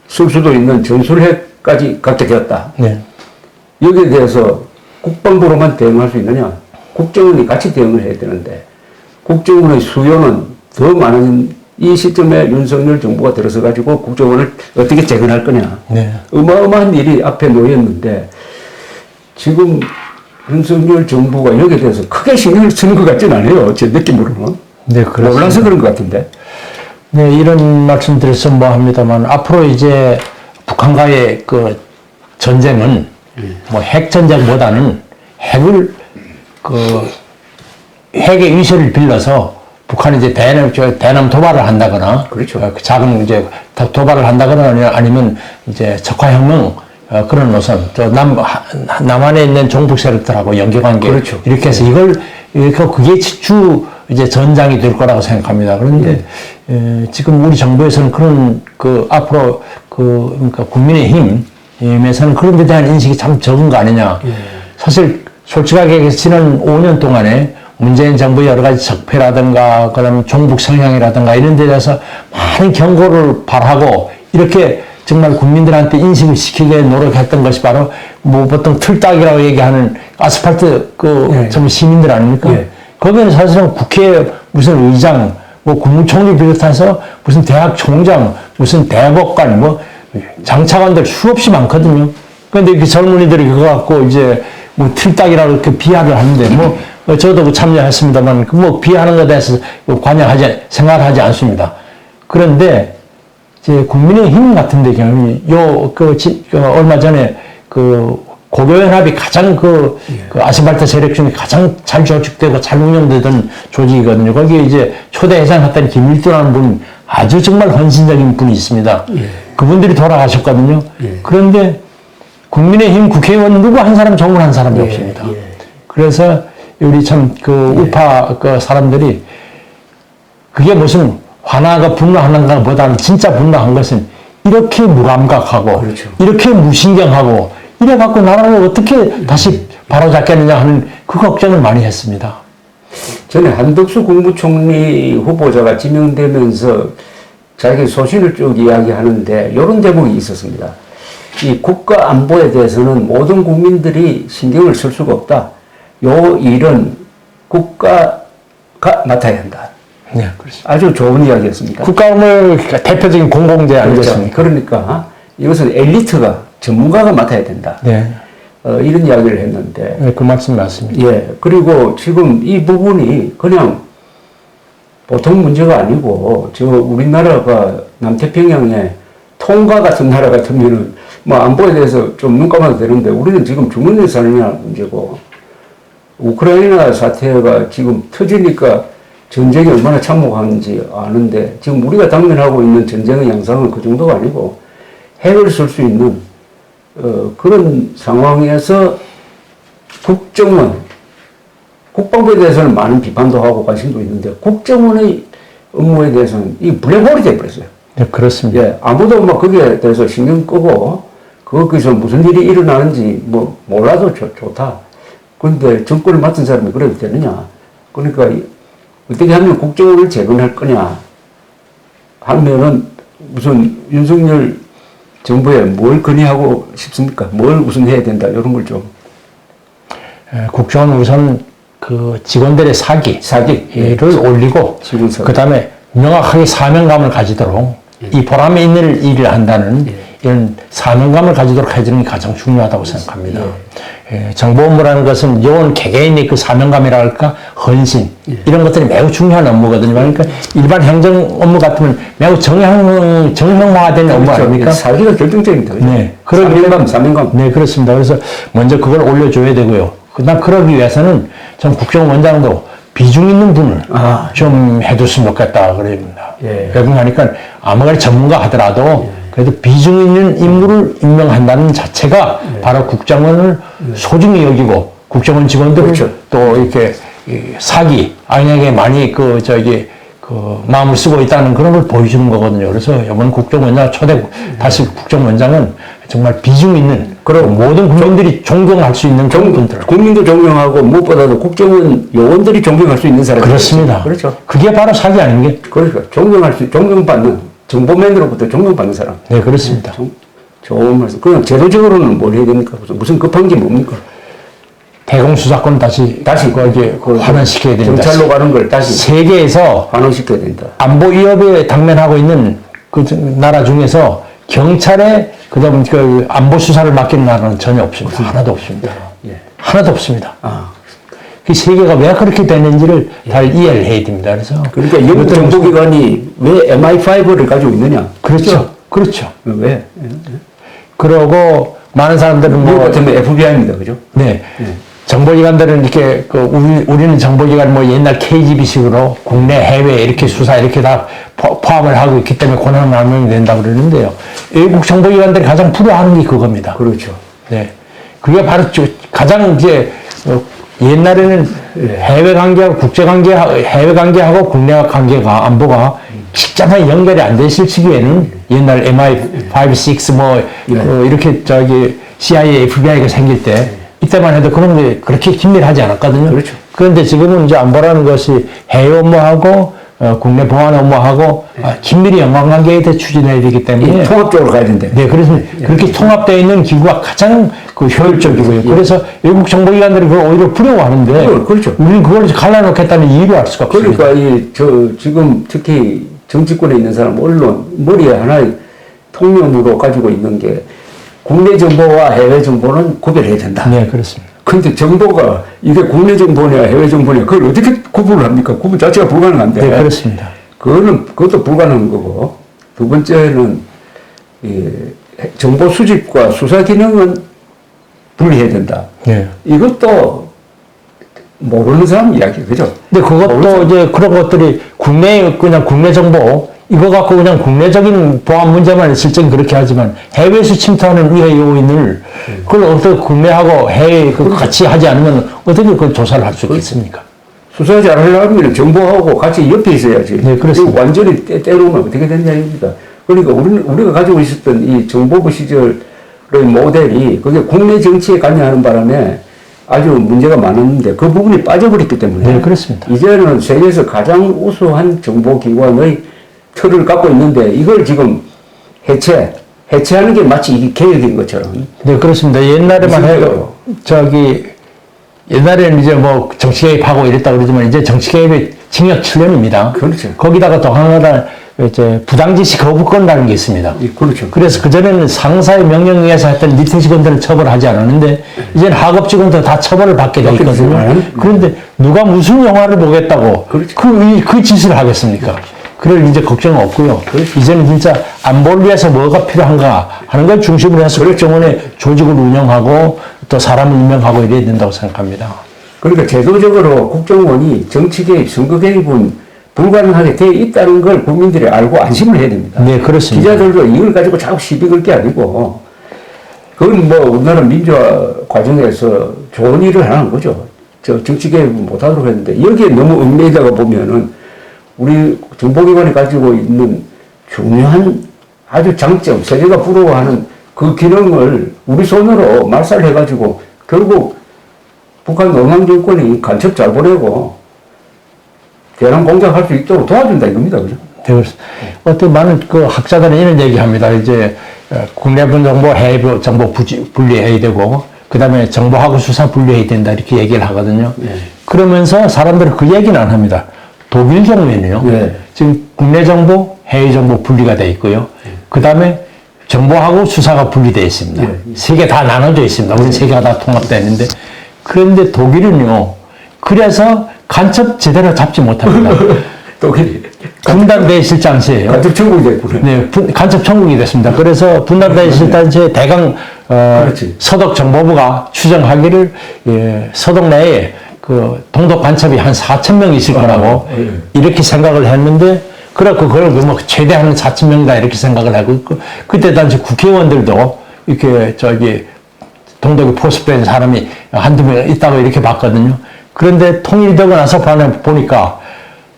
쓸 수도 있는 전술핵까지 갖게 되었다. 네. 여기에 대해서 국방부로만 대응할 수 있느냐? 국정원이 같이 대응을 해야 되는데 국정원의 수요는 더 많은 이 시점에 윤석열 정부가 들어서 가지고 국정원을 어떻게 재건할 거냐? 네. 어마어마한 일이 앞에 놓였는데 지금 윤석열 정부가 여기에 대해서 크게 신경을 쓰는 것 같진 않아요. 제 느낌으로는. 네, 그렇습니다. 몰라서 그런 것 같은데. 네, 이런 말씀 드려서 뭐 합니다만, 앞으로 이제 북한과의 그 전쟁은 뭐 핵전쟁보다는 핵의 위세를 빌려서 북한이 이제 대남 도발을 한다거나, 그렇죠. 작은 이제 도발을 한다거나 아니면 이제 적화혁명 그런 노선, 또 남한에 있는 종북 세력들하고 연계관계 그렇죠. 이렇게 해서 그게 주 이제 전장이 될 거라고 생각합니다. 그런데 지금 우리 정부에서는 그런 앞으로 그러니까 국민의힘에서는 그런 데 대한 인식이 참 적은 거 아니냐. 사실 솔직하게 얘기해서 지난 5년 동안에 문재인 정부의 여러 가지 적폐라든가 그다음 종북 성향이라든가 이런 데 대해서 많은 경고를 발하고 이렇게 정말 국민들한테 인식을 시키게 노력했던 것이 바로 뭐 보통 틀딱이라고 얘기하는 아스팔트 전부 시민들 아닙니까? 예. 거기는 사실은 국회 무슨 의장, 뭐 국무총리 비롯해서 무슨 대학 총장, 무슨 대법관, 뭐 장차관들 수없이 많거든요. 그런데 그 젊은이들이 그거 갖고 이제 뭐 틀딱이라고 이렇게 비하를 하는데 뭐 저도 참여했습니다만 뭐 비하하는 것에 대해서 생각하지 않습니다. 그런데 이제 국민의힘 같은 데 경우는 얼마 전에 고교연합이 가장 아스팔트 세력 중에 가장 잘 조직되고 잘 운영되던 조직이거든요. 거기에 이제 초대 회장했던 김일두라는 분 아주 정말 헌신적인 분이 있습니다. 예. 그분들이 돌아가셨거든요. 예. 그런데 국민의힘 국회의원 누구 한 사람 정문한 사람이 없습니다. 예. 그래서 우리 참 우파 사람들이 그게 무슨 화나가 분노하는 것보다는 진짜 분노한 것은 이렇게 무감각하고 그렇죠. 이렇게 무신경하고 이래갖고 나라를 어떻게 다시 바로잡겠느냐 하는 그 걱정을 많이 했습니다. 전에 한덕수 국무총리 후보자가 지명되면서 자기 소신을 쭉 이야기하는데 이런 대목이 있었습니다. 이 국가 안보에 대해서는 모든 국민들이 신경을 쓸 수가 없다. 요 일은 국가가 맡아야 한다. 네, 그렇습니다. 아주 좋은 이야기였습니다. 국가안보의 대표적인 공공재 아니겠습니까? 그러니까 이것은 엘리트가 전문가가 맡아야 된다. 네. 이런 이야기를 했는데. 네, 그 말씀 맞습니다. 예. 그리고 지금 이 부분이 그냥 보통 문제가 아니고, 우리나라가 남태평양에 통가 같은 나라 같으면은 뭐 안보에 대해서 좀 눈 감아도 되는데 우리는 지금 주머니에 사느냐 문제고, 우크라이나 사태가 지금 터지니까 전쟁이 얼마나 참혹한지 아는데 지금 우리가 당면하고 있는 전쟁의 양상은 그 정도가 아니고 핵을 쓸 수 있는 그런 상황에서 국정원, 국방부에 대해서는 많은 비판도 하고 관심도 있는데 국정원의 업무에 대해서는 이 블랙홀이 되어버렸어요. 네, 그렇습니다. 예, 아무도 뭐 거기에 대해서 신경 끄고 거기서 무슨 일이 일어나는지 뭐 몰라도 좋다. 그런데 정권을 맡은 사람이 그래도 되느냐. 그러니까 어떻게 하면 국정원을 재건할 거냐 하면은 무슨 윤석열 정부에 뭘 건의하고 싶습니까? 뭘 우선 해야 된다 이런 걸 좀. 국정원 우선 그 직원들의 사기를 올리고 그 다음에 명확하게 사명감을 가지도록 이 보람에 있는 일을 한다는 이런 사명감을 가지도록 해주는 게 가장 중요하다고 생각합니다. 정보 업무라는 것은 요원 개개인의 그 사명감이라 할까, 헌신, 이런 것들이 매우 중요한 업무거든요. 그러니까 일반 행정 업무 같으면 매우 정형화된 업무 그렇죠. 아닙니까? 사기가 결정적입니다. 그죠? 네. 사명감. 네, 그렇습니다. 그래서 먼저 그걸 올려줘야 되고요. 그다음 그러기 위해서는 전 국정원장도 비중 있는 분을 좀 해줬으면 좋겠다 그럽니다. 예. 그러니까 아무리 전문가 하더라도 그래도 비중 있는 인물을 임명한다는 자체가 바로 국정원을 소중히 여기고 국정원 직원들을 그렇죠. 또 이렇게 사기 악역에 많이 마음을 쓰고 있다는 그런 걸 보여주는 거거든요. 그래서 이번 국정원장 다시 국정원장은 정말 비중 있는 그리고 모든 국민들이 존경할 수 있는 그런 분들. 국민도 존경하고 무엇보다도 국정원 요원들이 존경할 수 있는 사람이 그렇습니다. 그렇죠. 그게 바로 사기 아닙니까? 그러니까 존경받는 정보맨으로부터 존경받는 사람. 네, 그렇습니다. 좋은 말씀. 그럼 제도적으로는 뭘 해야 됩니까? 무슨 급한 게 뭡니까? 대공수사권 다시 환원시켜야 됩니다. 경찰로 가는 걸 다시 세계에서 환원시켜야 된다. 안보 위협에 당면하고 있는 그 나라 중에서 경찰에 그다음 그 안보 수사를 맡기는 나라는 전혀 없습니다. 하나도 없습니다. 하나도 없습니다. 그 세계가 왜 그렇게 되는지를 잘 이해를 해야 됩니다. 그러니까 영국 정보기관이 왜 MI5를 가지고 있느냐? 그렇죠. 그렇죠. 왜? 그러고 많은 사람들은 미국 같으면 FBI입니다. 그죠? 네. 정보기관들은 이렇게 우리는 정보기관 옛날 KGB식으로 국내 해외 이렇게 수사 이렇게 다 포함을 하고 있기 때문에 권한 남용이 된다고 그러는데요. 외국 정보기관들이 가장 불효하는 게 그겁니다. 그렇죠. 네. 그게 바로 가장 옛날에는 해외 관계하고 국제 관계, 해외 관계하고 국내 관계가 안보가 직접하게 연결이 안 되실 시기에는 옛날 MI5, 6 이렇게 CIA, FBI가 생길 때 이때만 해도 그런 게 그렇게 긴밀하지 않았거든요. 그렇죠. 그런데 지금은 이제 안보라는 것이 해외 업무하고 국내 보안 업무하고 긴밀히 연관관계에 대해 추진해야 되기 때문에 통합적으로 가야 된대. 네, 그래서 그렇게 통합되어 있는 기구가 가장 효율적이고요. 그래서 외국 정보기관들이 그걸 오히려 부러워하는데 그렇죠. 우리는 그걸 갈라놓겠다는 이유를 알 수가 없습니다. 그러니까 지금 특히 정치권에 있는 사람 언론 머리에 하나의 통념으로 가지고 있는 게 국내 정보와 해외 정보는 구별해야 된다. 네, 그렇습니다. 근데 정보가 이게 국내 정보냐 해외 정보냐 그걸 어떻게 구분을 합니까? 구분 자체가 불가능한데. 네, 그렇습니다. 그것도 불가능한 거고. 두 번째는 정보 수집과 수사 기능은 분리해야 된다. 네. 이것도 모르는 사람 이야기, 그죠? 근데 그것도 이제 그런 것들이 그냥 국내 정보, 이거 갖고 그냥 국내적인 보안 문제만 있을 적은 그렇게 하지만 해외에서 침투하는 위해 요인을 그걸 어떻게 국내하고 해외 같이 하지 않으면 어떻게 그걸 조사를 할 수 있겠습니까? 수사 잘 하려면 정보하고 같이 옆에 있어야지. 네, 그렇습니다. 완전히 떼놓으면 어떻게 되냐 입니다. 그러니까 우리가 가지고 있었던 이 정보부 시절의 모델이 그게 국내 정치에 관여하는 바람에 아주 문제가 많았는데 그 부분이 빠져버렸기 때문에. 네, 그렇습니다. 이제는 세계에서 가장 우수한 정보기관의 틀을 갖고 있는데 이걸 지금 해체하는 게 마치 이게 개혁인 것처럼. 네, 그렇습니다. 옛날에만 해도 옛날에는 이제 정치 개입하고 이랬다 그러지만 이제 정치 개입이 징역 7년입니다. 그렇죠. 거기다가 또 하나 이제 부당지시 거부권이라는 게 있습니다. 그렇죠. 그래서 그전에는 상사의 명령에 의해서 했던 밑에 직원들은 처벌하지 않았는데 이제는 하급 직원들 다 처벌을 받게 돼 있거든요. 그런데 누가 무슨 영화를 보겠다고 그렇죠. 그 짓을 하겠습니까? 그럴 이제 걱정은 없고요. 이제는 진짜 안보를 위해서 뭐가 필요한가 하는 걸 중심으로 해서 국정원의 조직을 운영하고 또 사람을 임명하고 이래야 된다고 생각합니다. 그러니까 제도적으로 국정원이 정치 개입, 선거 개입은 불가능하게 되어 있다는 걸 국민들이 알고 안심을 해야 됩니다. 네, 그렇습니다. 기자들도 이걸 가지고 자꾸 시비 걸 게 아니고 그건 우리나라 민주화 과정에서 좋은 일을 하는 거죠. 정치 개입은 못하도록 했는데 여기에 너무 얽매이다가 보면은 우리 정보기관이 가지고 있는 중요한 아주 장점, 세계가 부러워하는 그 기능을 우리 손으로 말살해가지고 결국 북한 농양 정권이 간첩 잘 보내고 대남 공작할 수 있도록 도와준다 이겁니다. 그죠? 네, 그렇습니다. 어떤 많은 학자들은 이런 얘기 합니다. 이제 국내분 정보, 해외 정보 분리해야 되고, 그 다음에 정보하고 수사 분리해야 된다 이렇게 얘기를 하거든요. 그러면서 사람들은 그 얘기는 안 합니다. 독일 경우에는요. 지금 국내 정보, 해외 정보 분리가 돼 있고요. 그 다음에 정보하고 수사가 분리되어 있습니다. 예. 세 개 다 나눠져 있습니다. 우리 세 개가 다 통합되어 있는데, 그런데 독일은요, 그래서 간첩 제대로 잡지 못합니다. 독일이 분단대 실장시예요. 간첩 천국이 됐구나. 네, 간첩 천국이 됐습니다. 그래서 분단대 실장시에 대강 그렇지. 서독 정보부가 추정하기를 서독 내에 그 동독 간첩이 한 4,000명 있을 거라고 예. 이렇게 생각을 했는데, 그래갖고 그걸 뭐 최대한 4,000명이다 이렇게 생각을 하고 있고, 그때 당시 국회의원들도 이렇게 동독에 포섭된 사람이 한두 명 있다고 이렇게 봤거든요. 그런데 통일되고 나서 보니까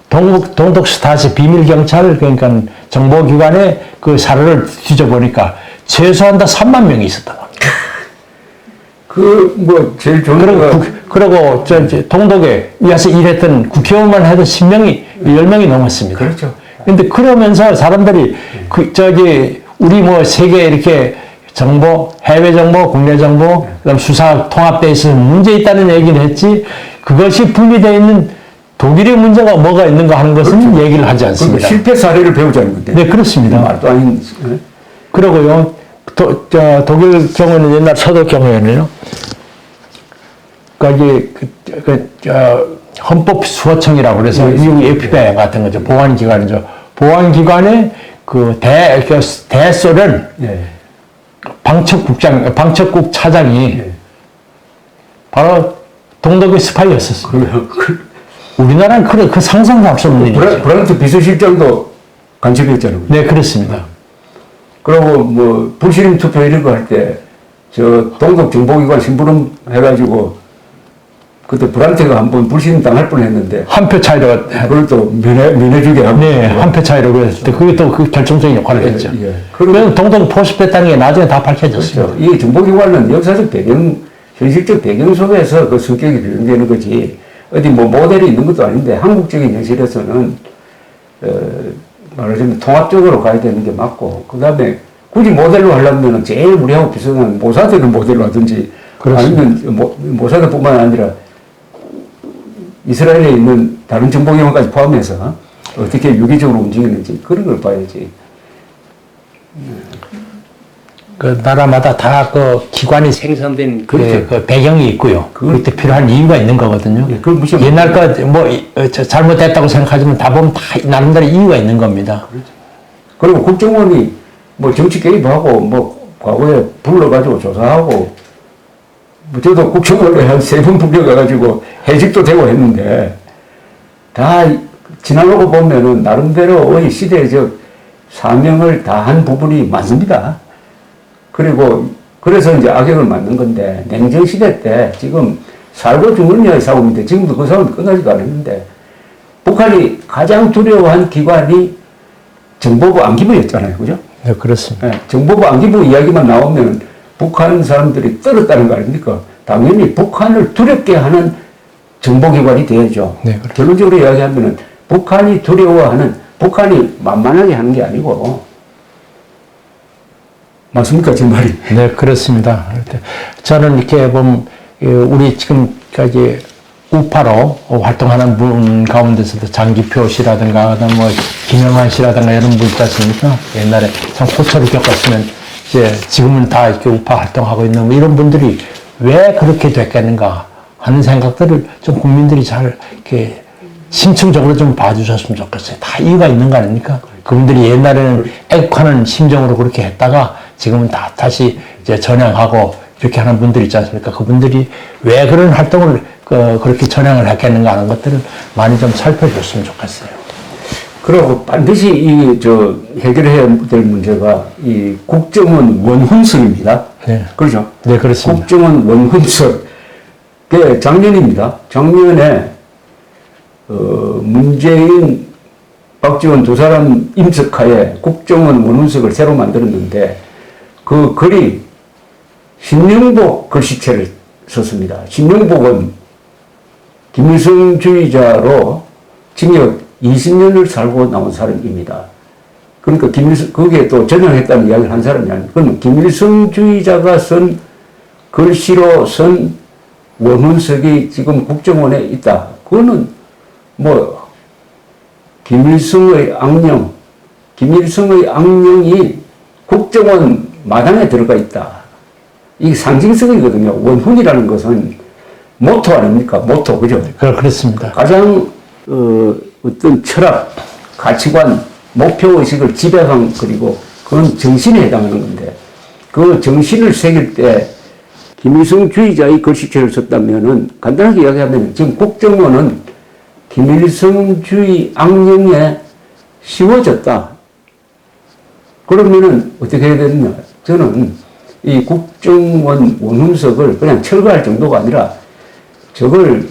동독 스타시 비밀경찰, 그러니까 정보기관의 그 사료를 뒤져보니까 최소한 다 3만 명이 있었다고 합니다. 제일 좋은 거가 그리고 동독에 와서 일했던 국회의원만 해도 10명이 넘었습니다. 그렇죠. 근데 그러면서 사람들이 우리 뭐 세계 이렇게 정보, 해외 정보, 국내 정보, 그다음 수사 통합돼 있어서 문제 있다는 얘기를 했지, 그것이 분리되어 있는 독일의 문제가 뭐가 있는가 하는 것은 그렇죠. 얘기를 하지 않습니다. 실패 사례를 배우자는 건데. 네, 그렇습니다. 말도 아닌. 그리고요, 독일 경우는 옛날 서독 경우에는요, 헌법 수호청이라고 그래서 미국 FBI 같은 거죠. 보안기관이죠. 보안기관의 대소련 예. 방첩국 차장이 예. 바로 동독의 스파이였었습니다. 우리나라는 그 상상도 할 수 없는 일이죠. 브란트 비서실장도 간첩이었잖아요. 네, 그렇습니다. 그리고 뭐 불신임 투표 이런 거 할 때 동독 정보기관 심부름 해가지고 그때 브란트가 한번 불신임 당할 뻔했는데 한 표 차이로. 그걸 또 면해주게 하고. 네, 한 표 차이로 그랬을 때 그게 또 그 결정적인 역할을 했죠. 예. 그래서 동독 포섭했다는 게 나중에 다 밝혀졌습니다. 그렇죠. 이 정보기관은 역사적 배경, 현실적 배경 속에서 그 성격이 변경되는 거지, 어디 뭐 모델이 있는 것도 아닌데, 한국적인 현실에서는, 말하자면 통합적으로 가야 되는 게 맞고, 그 다음에 굳이 모델로 하려면 제일 우리하고 비슷한 모사드를 모델로 하든지, 그렇습니다. 아니면 모사드뿐만 아니라 이스라엘에 있는 다른 정보기관까지 포함해서 어떻게 유기적으로 움직이는지 그런 걸 봐야지. 그 나라마다 다 그 기관이 생성된 그렇죠. 그 배경이 있고요. 그때 필요한 이유가 있는 거거든요. 예, 그걸 무시하면 옛날 거 뭐 잘못됐다고 생각하지만 다 보면 다 나름대로 이유가 있는 겁니다. 그리고 국정원이 뭐 정치 개입하고 뭐 과거에 불러가지고 조사하고 뭐 저도 국정원에 한 3번 불려가가지고 해직도 되고 했는데 다 지나가고 보면은 나름대로의 시대적 사명을 다한 부분이 많습니다. 그리고 그래서 이제 악역을 맡는 건데, 냉전시대 때 지금 살고 죽느냐의 싸움인데 지금도 그 싸움이 끝나지도 않았는데, 북한이 가장 두려워한 기관이 정보부 안기부였잖아요. 그죠? 네, 그렇습니다. 네, 정보부 안기부 이야기만 나오면 북한 사람들이 떨었다는 거 아닙니까? 당연히 북한을 두렵게 하는 정보기관이 되어야죠. 네, 그렇죠. 결론적으로 이야기하면은 북한이 두려워하는, 북한이 만만하게 하는 게 아니고, 맞습니까, 제 말이? 네, 그렇습니다. 저는 이렇게 보면 우리 지금까지 우파로 활동하는 분 가운데서도 장기표 씨라든가 뭐 김영환 씨라든가 이런 분 있지 않습니까? 옛날에 참 고초를 겪었으면 이제 지금은 다 이렇게 우파 활동하고 있는 뭐 이런 분들이 왜 그렇게 됐겠는가 하는 생각들을 좀 국민들이 잘 이렇게 심층적으로 좀 봐주셨으면 좋겠어요. 다 이유가 있는 거 아닙니까? 그분들이 옛날에는 애국하는 심정으로 그렇게 했다가 지금은 다 다시 이제 전향하고 이렇게 하는 분들 있지 않습니까? 그분들이 왜 그런 활동을 그렇게 전향을 했겠는가 하는 것들을 많이 좀 살펴줬으면 좋겠어요. 그리고 반드시 해결해야 될 문제가 이 국정원 원훈설입니다. 네. 그렇죠? 네, 그렇습니다. 국정원 원훈설. 그게 작년입니다. 작년에, 문재인, 박지원 두 사람 임석하에 국정원 원훈석을 새로 만들었는데, 그 글이 신영복 글씨체를 썼습니다. 신영복은 김일성주의자로 징역 20년을 살고 나온 사람입니다. 그러니까 거기에 또 전향했다는 이야기를 한 사람이 아니에요. 그건 김일성주의자가 쓴 글씨로 쓴 원훈석이 지금 국정원에 있다. 그거는 뭐 김일성의 악령이 국정원 마당에 들어가 있다. 이게 상징성이거든요. 원훈이라는 것은 모토 아닙니까? 모토, 그죠? 그렇습니다. 가장 어떤 철학, 가치관, 목표의식을 지배한, 그리고 그건 정신에 해당하는 건데, 그 정신을 새길 때 김일성주의자의 글씨체를 썼다면은, 간단하게 이야기하면 지금 국정원은 김일성주의 악령에 씌워졌다. 그러면은 어떻게 해야 되느냐? 저는 이 국정원 원훈석을 그냥 철거할 정도가 아니라 저걸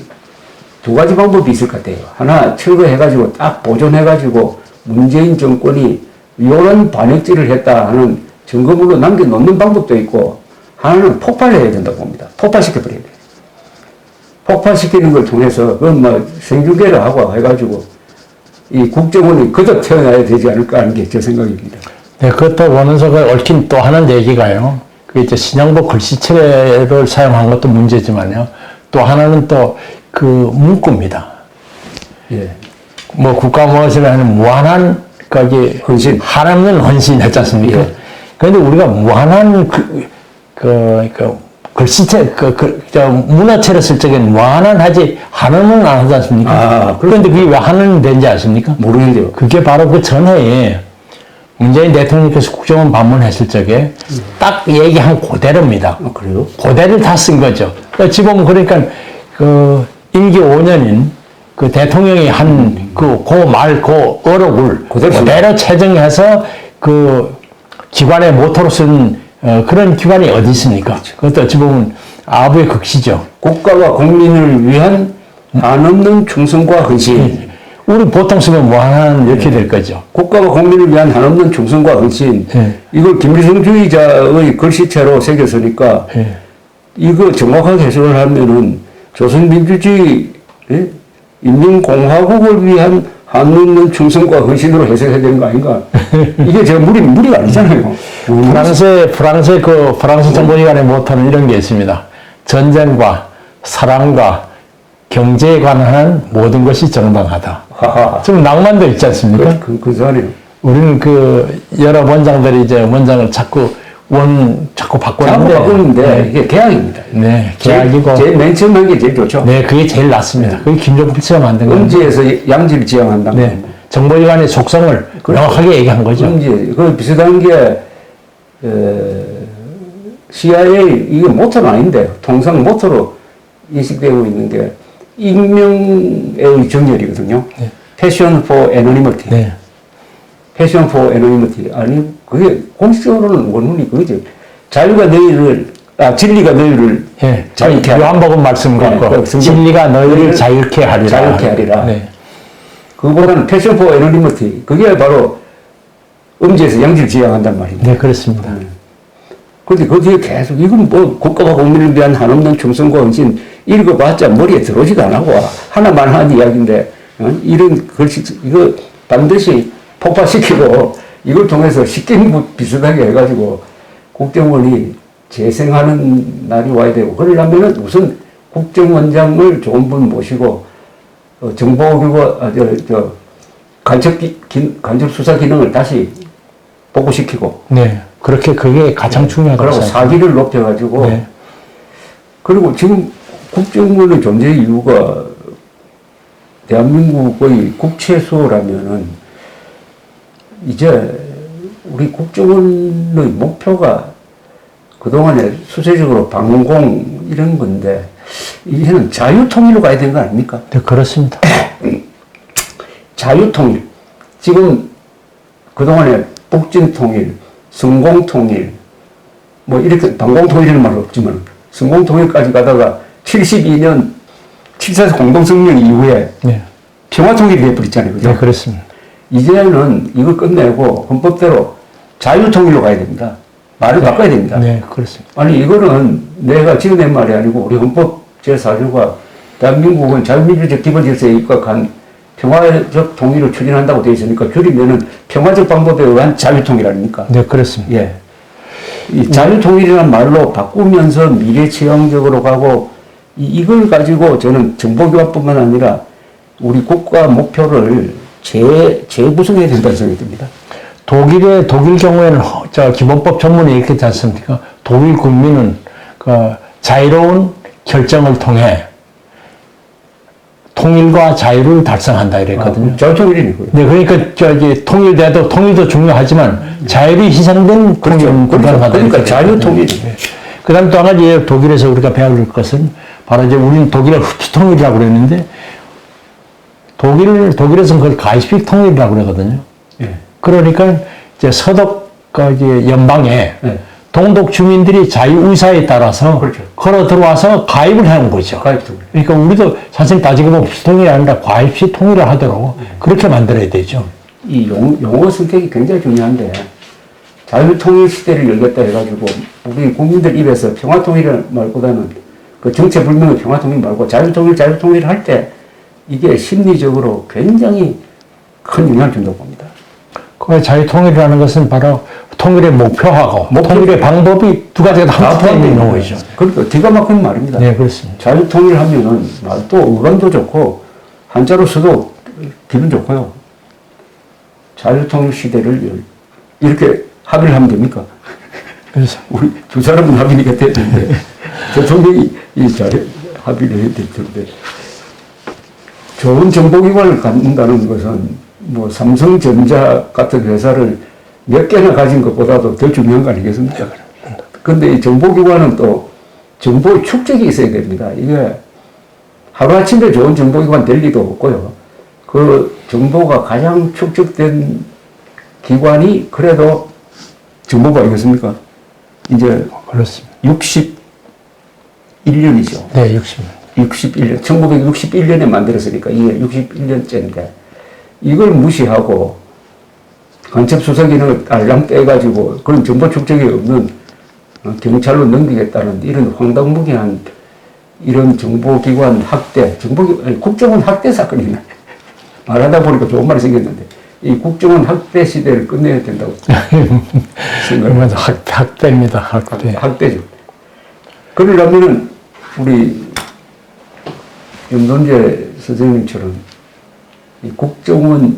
두 가지 방법이 있을 것 같아요. 하나, 철거해가지고 딱 보존해가지고 문재인 정권이 이런 반역질을 했다 하는 증거물로 남겨놓는 방법도 있고, 하나는 폭발해야 된다고 봅니다. 폭발시켜버려야 돼요. 폭발시키는 걸 통해서 그건 뭐 생중계를 하고 해가지고 이 국정원이 거듭 태어나야 되지 않을까 하는 게 제 생각입니다. 네, 그것도 원은석을 얽힌 또 하는 얘기가요. 그 이제 신양보 글씨체를 사용한 것도 문제지만요. 또 하나는 또 그 문구입니다. 예. 뭐 국가무엇이라 하는 무한한 거기 헌신. 한없는 헌신했지 않습니까? 예. 그런데 우리가 무한한 글씨체, 문어체를 쓸 적에는 무한한 하지 한없는 안 하지 않습니까? 아, 그런데 그게 왜 한없는 된지 아십니까? 모르겠는데요. 그게 바로 그 전해에 문재인 대통령께서 국정원 방문했을 적에 딱 얘기한 그대로입니다. 아, 그래요? 그대를 다 쓴 거죠. 지금 그러니까 그 임기 5년인 그 대통령이 한 그 어록을 그대로 채정해서 그 기관의 모토로 쓴 그런 기관이 어디 있습니까? 그것도 어찌 보면 아부의 극시죠. 국가와 국민을 위한 한없는 충성과 헌신. 우리 보통 쓰면 무한한 이렇게 될 거죠. 국가와 국민을 위한 한없는 충성과 헌신. 예. 이걸 김일성주의자의 글씨체로 새겼으니까 예. 이거 정확하게 해석을 하면은 조선민주주의 인민공화국을 위한 한없는 충성과 헌신으로 해석해야 되는 거 아닌가? 이게 제가 무리가 아니잖아요. 프랑스 정보기관의 모토는 이런 게 있습니다. 전쟁과 사랑과 경제에 관한 모든 것이 정당하다. 하하. 좀 낭만도 있지 않습니까? 그러네요. 우리는 그 여러 원장들이 이제 원장을 자꾸 바꾸는데. 바꾸는데 이게 계약입니다. 네, 계약이고. 제일 맨 처음 한 게 제일 좋죠. 네, 그게 제일 낫습니다. 그게 김종필 씨가 만든 거예요. 음지에서 양지를 지향한다. 네, 정보기관의 속성을 명확하게 얘기한 거죠. 음지, 그 비슷한 게 CIA 이게 모토는 아닌데 통상 모토로 인식되고 있는 게 익명의 정렬이거든요. 네. Passion for anonymity. 네. Passion for anonymity. 아니 그게 공식적으로는 원문이 그거죠. 진리가 너희를 예, 자유케 하리라. 요한복음 말씀 갖고 네, 진리가 너희를 자유케 하리라. 자유케 하리라. 네. 그거보다는 Passion for anonymity. 그게 바로 음지에서 양지를 지향한단 말입니다. 네, 그렇습니다. 그런데 그 뒤에 계속 이건 뭐 국가와 국민을 위한 한없는 충성과 헌신 읽어봤자 머리에 들어오지도 안 하고 하나만 하는 이야기인데 이런 글씨 이거 반드시 폭파시키고 이걸 통해서 식경부 비슷하게 해가지고 국정원이 재생하는 날이 와야 되고 그러려면은 우선 국정원장을 좋은 분 모시고 정보기관 간첩 수사 기능을 다시 복구시키고 네, 그렇게 그게 가장 중요하다고 그리고 생각합니다. 사기를 높여가지고 네. 그리고 지금 국정원의 존재 이유가 대한민국의 국채수라면은 이제 우리 국정원의 목표가 그동안에 수세적으로 방공 이런 건데 이제는 자유통일로 가야 되는 거 아닙니까? 네, 그렇습니다. 자유통일. 지금 그동안에 북진통일, 성공통일, 뭐 이렇게 방공통일이라는 말은 없지만 성공통일까지 가다가 72년 7.4 공동성명 이후에 네, 평화통일이 돼버렸잖아요. 그죠? 네, 그렇습니다. 이제는 이걸 끝내고 헌법대로 자유통일로 가야 됩니다. 말을 바꿔야 됩니다. 네, 그렇습니다. 아니 이거는 내가 지어낸 말이 아니고 우리 헌법 제4조가 대한민국은 자유민주적 기본질서에 입각한 평화적 통일을 추진한다고 되어 있으니까 줄이면은 평화적 방법에 의한 자유통일 아닙니까? 네, 그렇습니다. 예. 이 자유통일이라는 말로 바꾸면서 미래지향적으로 가고 이걸 가지고 저는 정보교환뿐만 아니라 우리 국가 목표를 재구성해야 된다는 생각이 듭니다. 독일 경우에는 저 기본법 전문에 이렇게 있지 않습니까? 독일 국민은 그 자유로운 결정을 통해 통일과 자유를 달성한다 이랬거든요. 자유통일이네. 네, 그러니까 저기 통일돼도 통일도 중요하지만 자율이 희생된 통일은 불가능하다. 그러니까 자유통일. 그다음 또 한 가지 독일에서 우리가 배울 것은 바로 이제 우리는 독일을 흡수통일이라고 그랬는데 독일에서는 그걸 가이스픽 통일이라고 그러거든요. 예. 그러니까 이제 서독 이제 연방에 예. 동독 주민들이 자유의사에 따라서 그렇죠. 걸어 들어와서 가입을 해온 거죠. 가입통일. 그러니까 우리도 사실 따지고 보면 흡수통일이 아니라 가입식 통일을 하도록 그렇게 만들어야 되죠. 이 용어 선택이 굉장히 중요한데 자유통일 시대를 열겠다 해가지고 우리 국민들 입에서 평화통일 말보다는 그 정체불명의 평화통일 말고 자유통일 할 때 이게 심리적으로 굉장히 큰 영향을 준다고 봅니다. 그 자유통일이라는 것은 바로 통일의 목표하고 통일의 방법이 두 가지가 다 포함되어 있는 거죠. 그러니까 기가 막힌 말입니다. 네, 그렇습니다. 자유통일 하면은 말도 어감도 좋고 한자로 써도 기분 좋고요. 자유통일 시대를 이렇게 합의를 하면 됩니까? 그래서 우리 두 사람은 합의니까 됐는데 대통령이 합의를 해야 될 텐데 좋은 정보기관을 갖는다는 것은 뭐 삼성전자 같은 회사를 몇 개나 가진 것보다도 더 중요한 거 아니겠습니까? 그런데 이 정보기관은 또 정보의 축적이 있어야 됩니다. 이게 하루아침에 좋은 정보기관 될 리도 없고요. 그 정보가 가장 축적된 기관이 그래도 정보부 아니겠습니까? 이제 그렇습니다. 61년이죠. 네, 60년. 1961년에 만들었으니까 이게 61년째인데 이걸 무시하고 간첩 수사기는 알람 떼가지고 그런 정보 축적이 없는 경찰로 넘기겠다는 이런 황당무계한 이런 정보기관 학대, 국정원 학대 사건이네. 말하다 보니까 좋은 말이 생겼는데 이 국정원 학대 시대를 끝내야 된다고 생각합니다. 학대입니다. 학대. 학대죠. 그러려면은 우리 윤돈재 선생님처럼 이 국정원을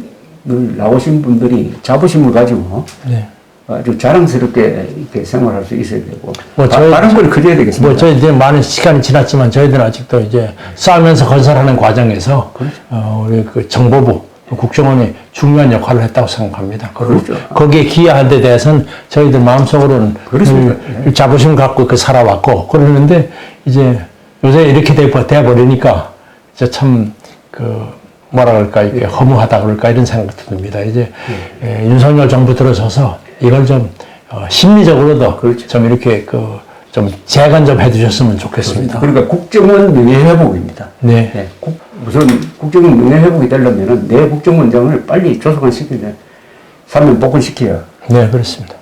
나오신 분들이 자부심을 가지고 네. 아주 자랑스럽게 이렇게 생활할 수 있어야 되고 뭐 다른 걸 그려야 되겠습니다. 뭐 저희 이제 많은 시간이 지났지만 저희들은 아직도 이제 싸우면서 건설하는 과정에서 우리 그 정보부 국정원이 중요한 역할을 했다고 생각합니다. 그렇죠. 거기에 기여한 데 대해서는 저희들 마음속으로는 그렇습니다. 자부심 갖고 그 살아왔고 그러는데 이제 요새 이렇게 돼버리니까 이제 참 뭐라 그럴까 이게 허무하다 그럴까 이런 생각도 듭니다. 이제 윤석열 정부 들어서서 이걸 좀 심리적으로도 그렇죠. 좀 이렇게 좀 재건 좀 해주셨으면 좋겠습니다. 그러니까 국정원 명예회복입니다. 네. 네. 우선 국정원 명예회복이 되려면은 내 국정원장을 빨리 조속한시키면 사면 복권시켜야 네, 그렇습니다.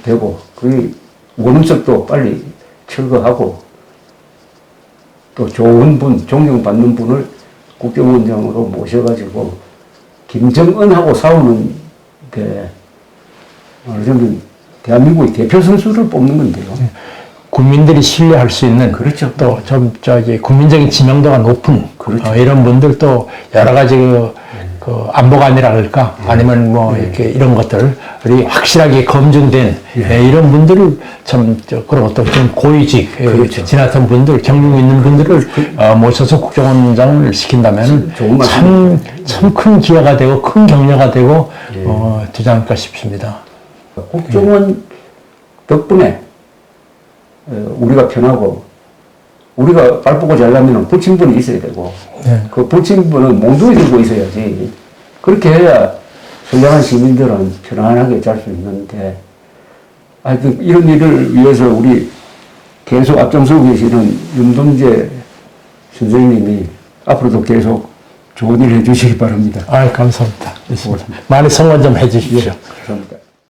되고 그 원음석도 빨리 철거하고 또 좋은 분, 존경받는 분을 국정원장으로 모셔가지고 김정은하고 싸우는 게 말하자면 대한민국의 대표 선수를 뽑는 건데요. 국민들이 신뢰할 수 있는 그렇죠. 또 좀 국민적인 지명도가 높은 그렇죠. 이런 분들 또 여러 가지 그 안보관이랄까 아니면 뭐 이렇게 이런 것들이 확실하게 검증된 이런 분들을 그리고 또 좀 고위직 그렇죠. 지났던 분들 경륜 있는 분들을 모셔서 국정원장을 시킨다면 참 큰 기여가 되고 큰 격려가 되고 되지 않을까 싶습니다. 국정원 덕분에 우리가 편하고 우리가 발보고 잘나면 부친분이 있어야 되고 그 부친분은 몽둥이 들고 있어야지. 그렇게 해야 선량한 시민들은 편안하게 잘 수 있는데 하여튼 이런 일을 위해서 우리 계속 앞장서고 계시는 윤돈재 선생님이 앞으로도 계속 좋은 일 해주시기 바랍니다. 감사합니다. 많이 성원 좀 해주십시오. 감사합니다.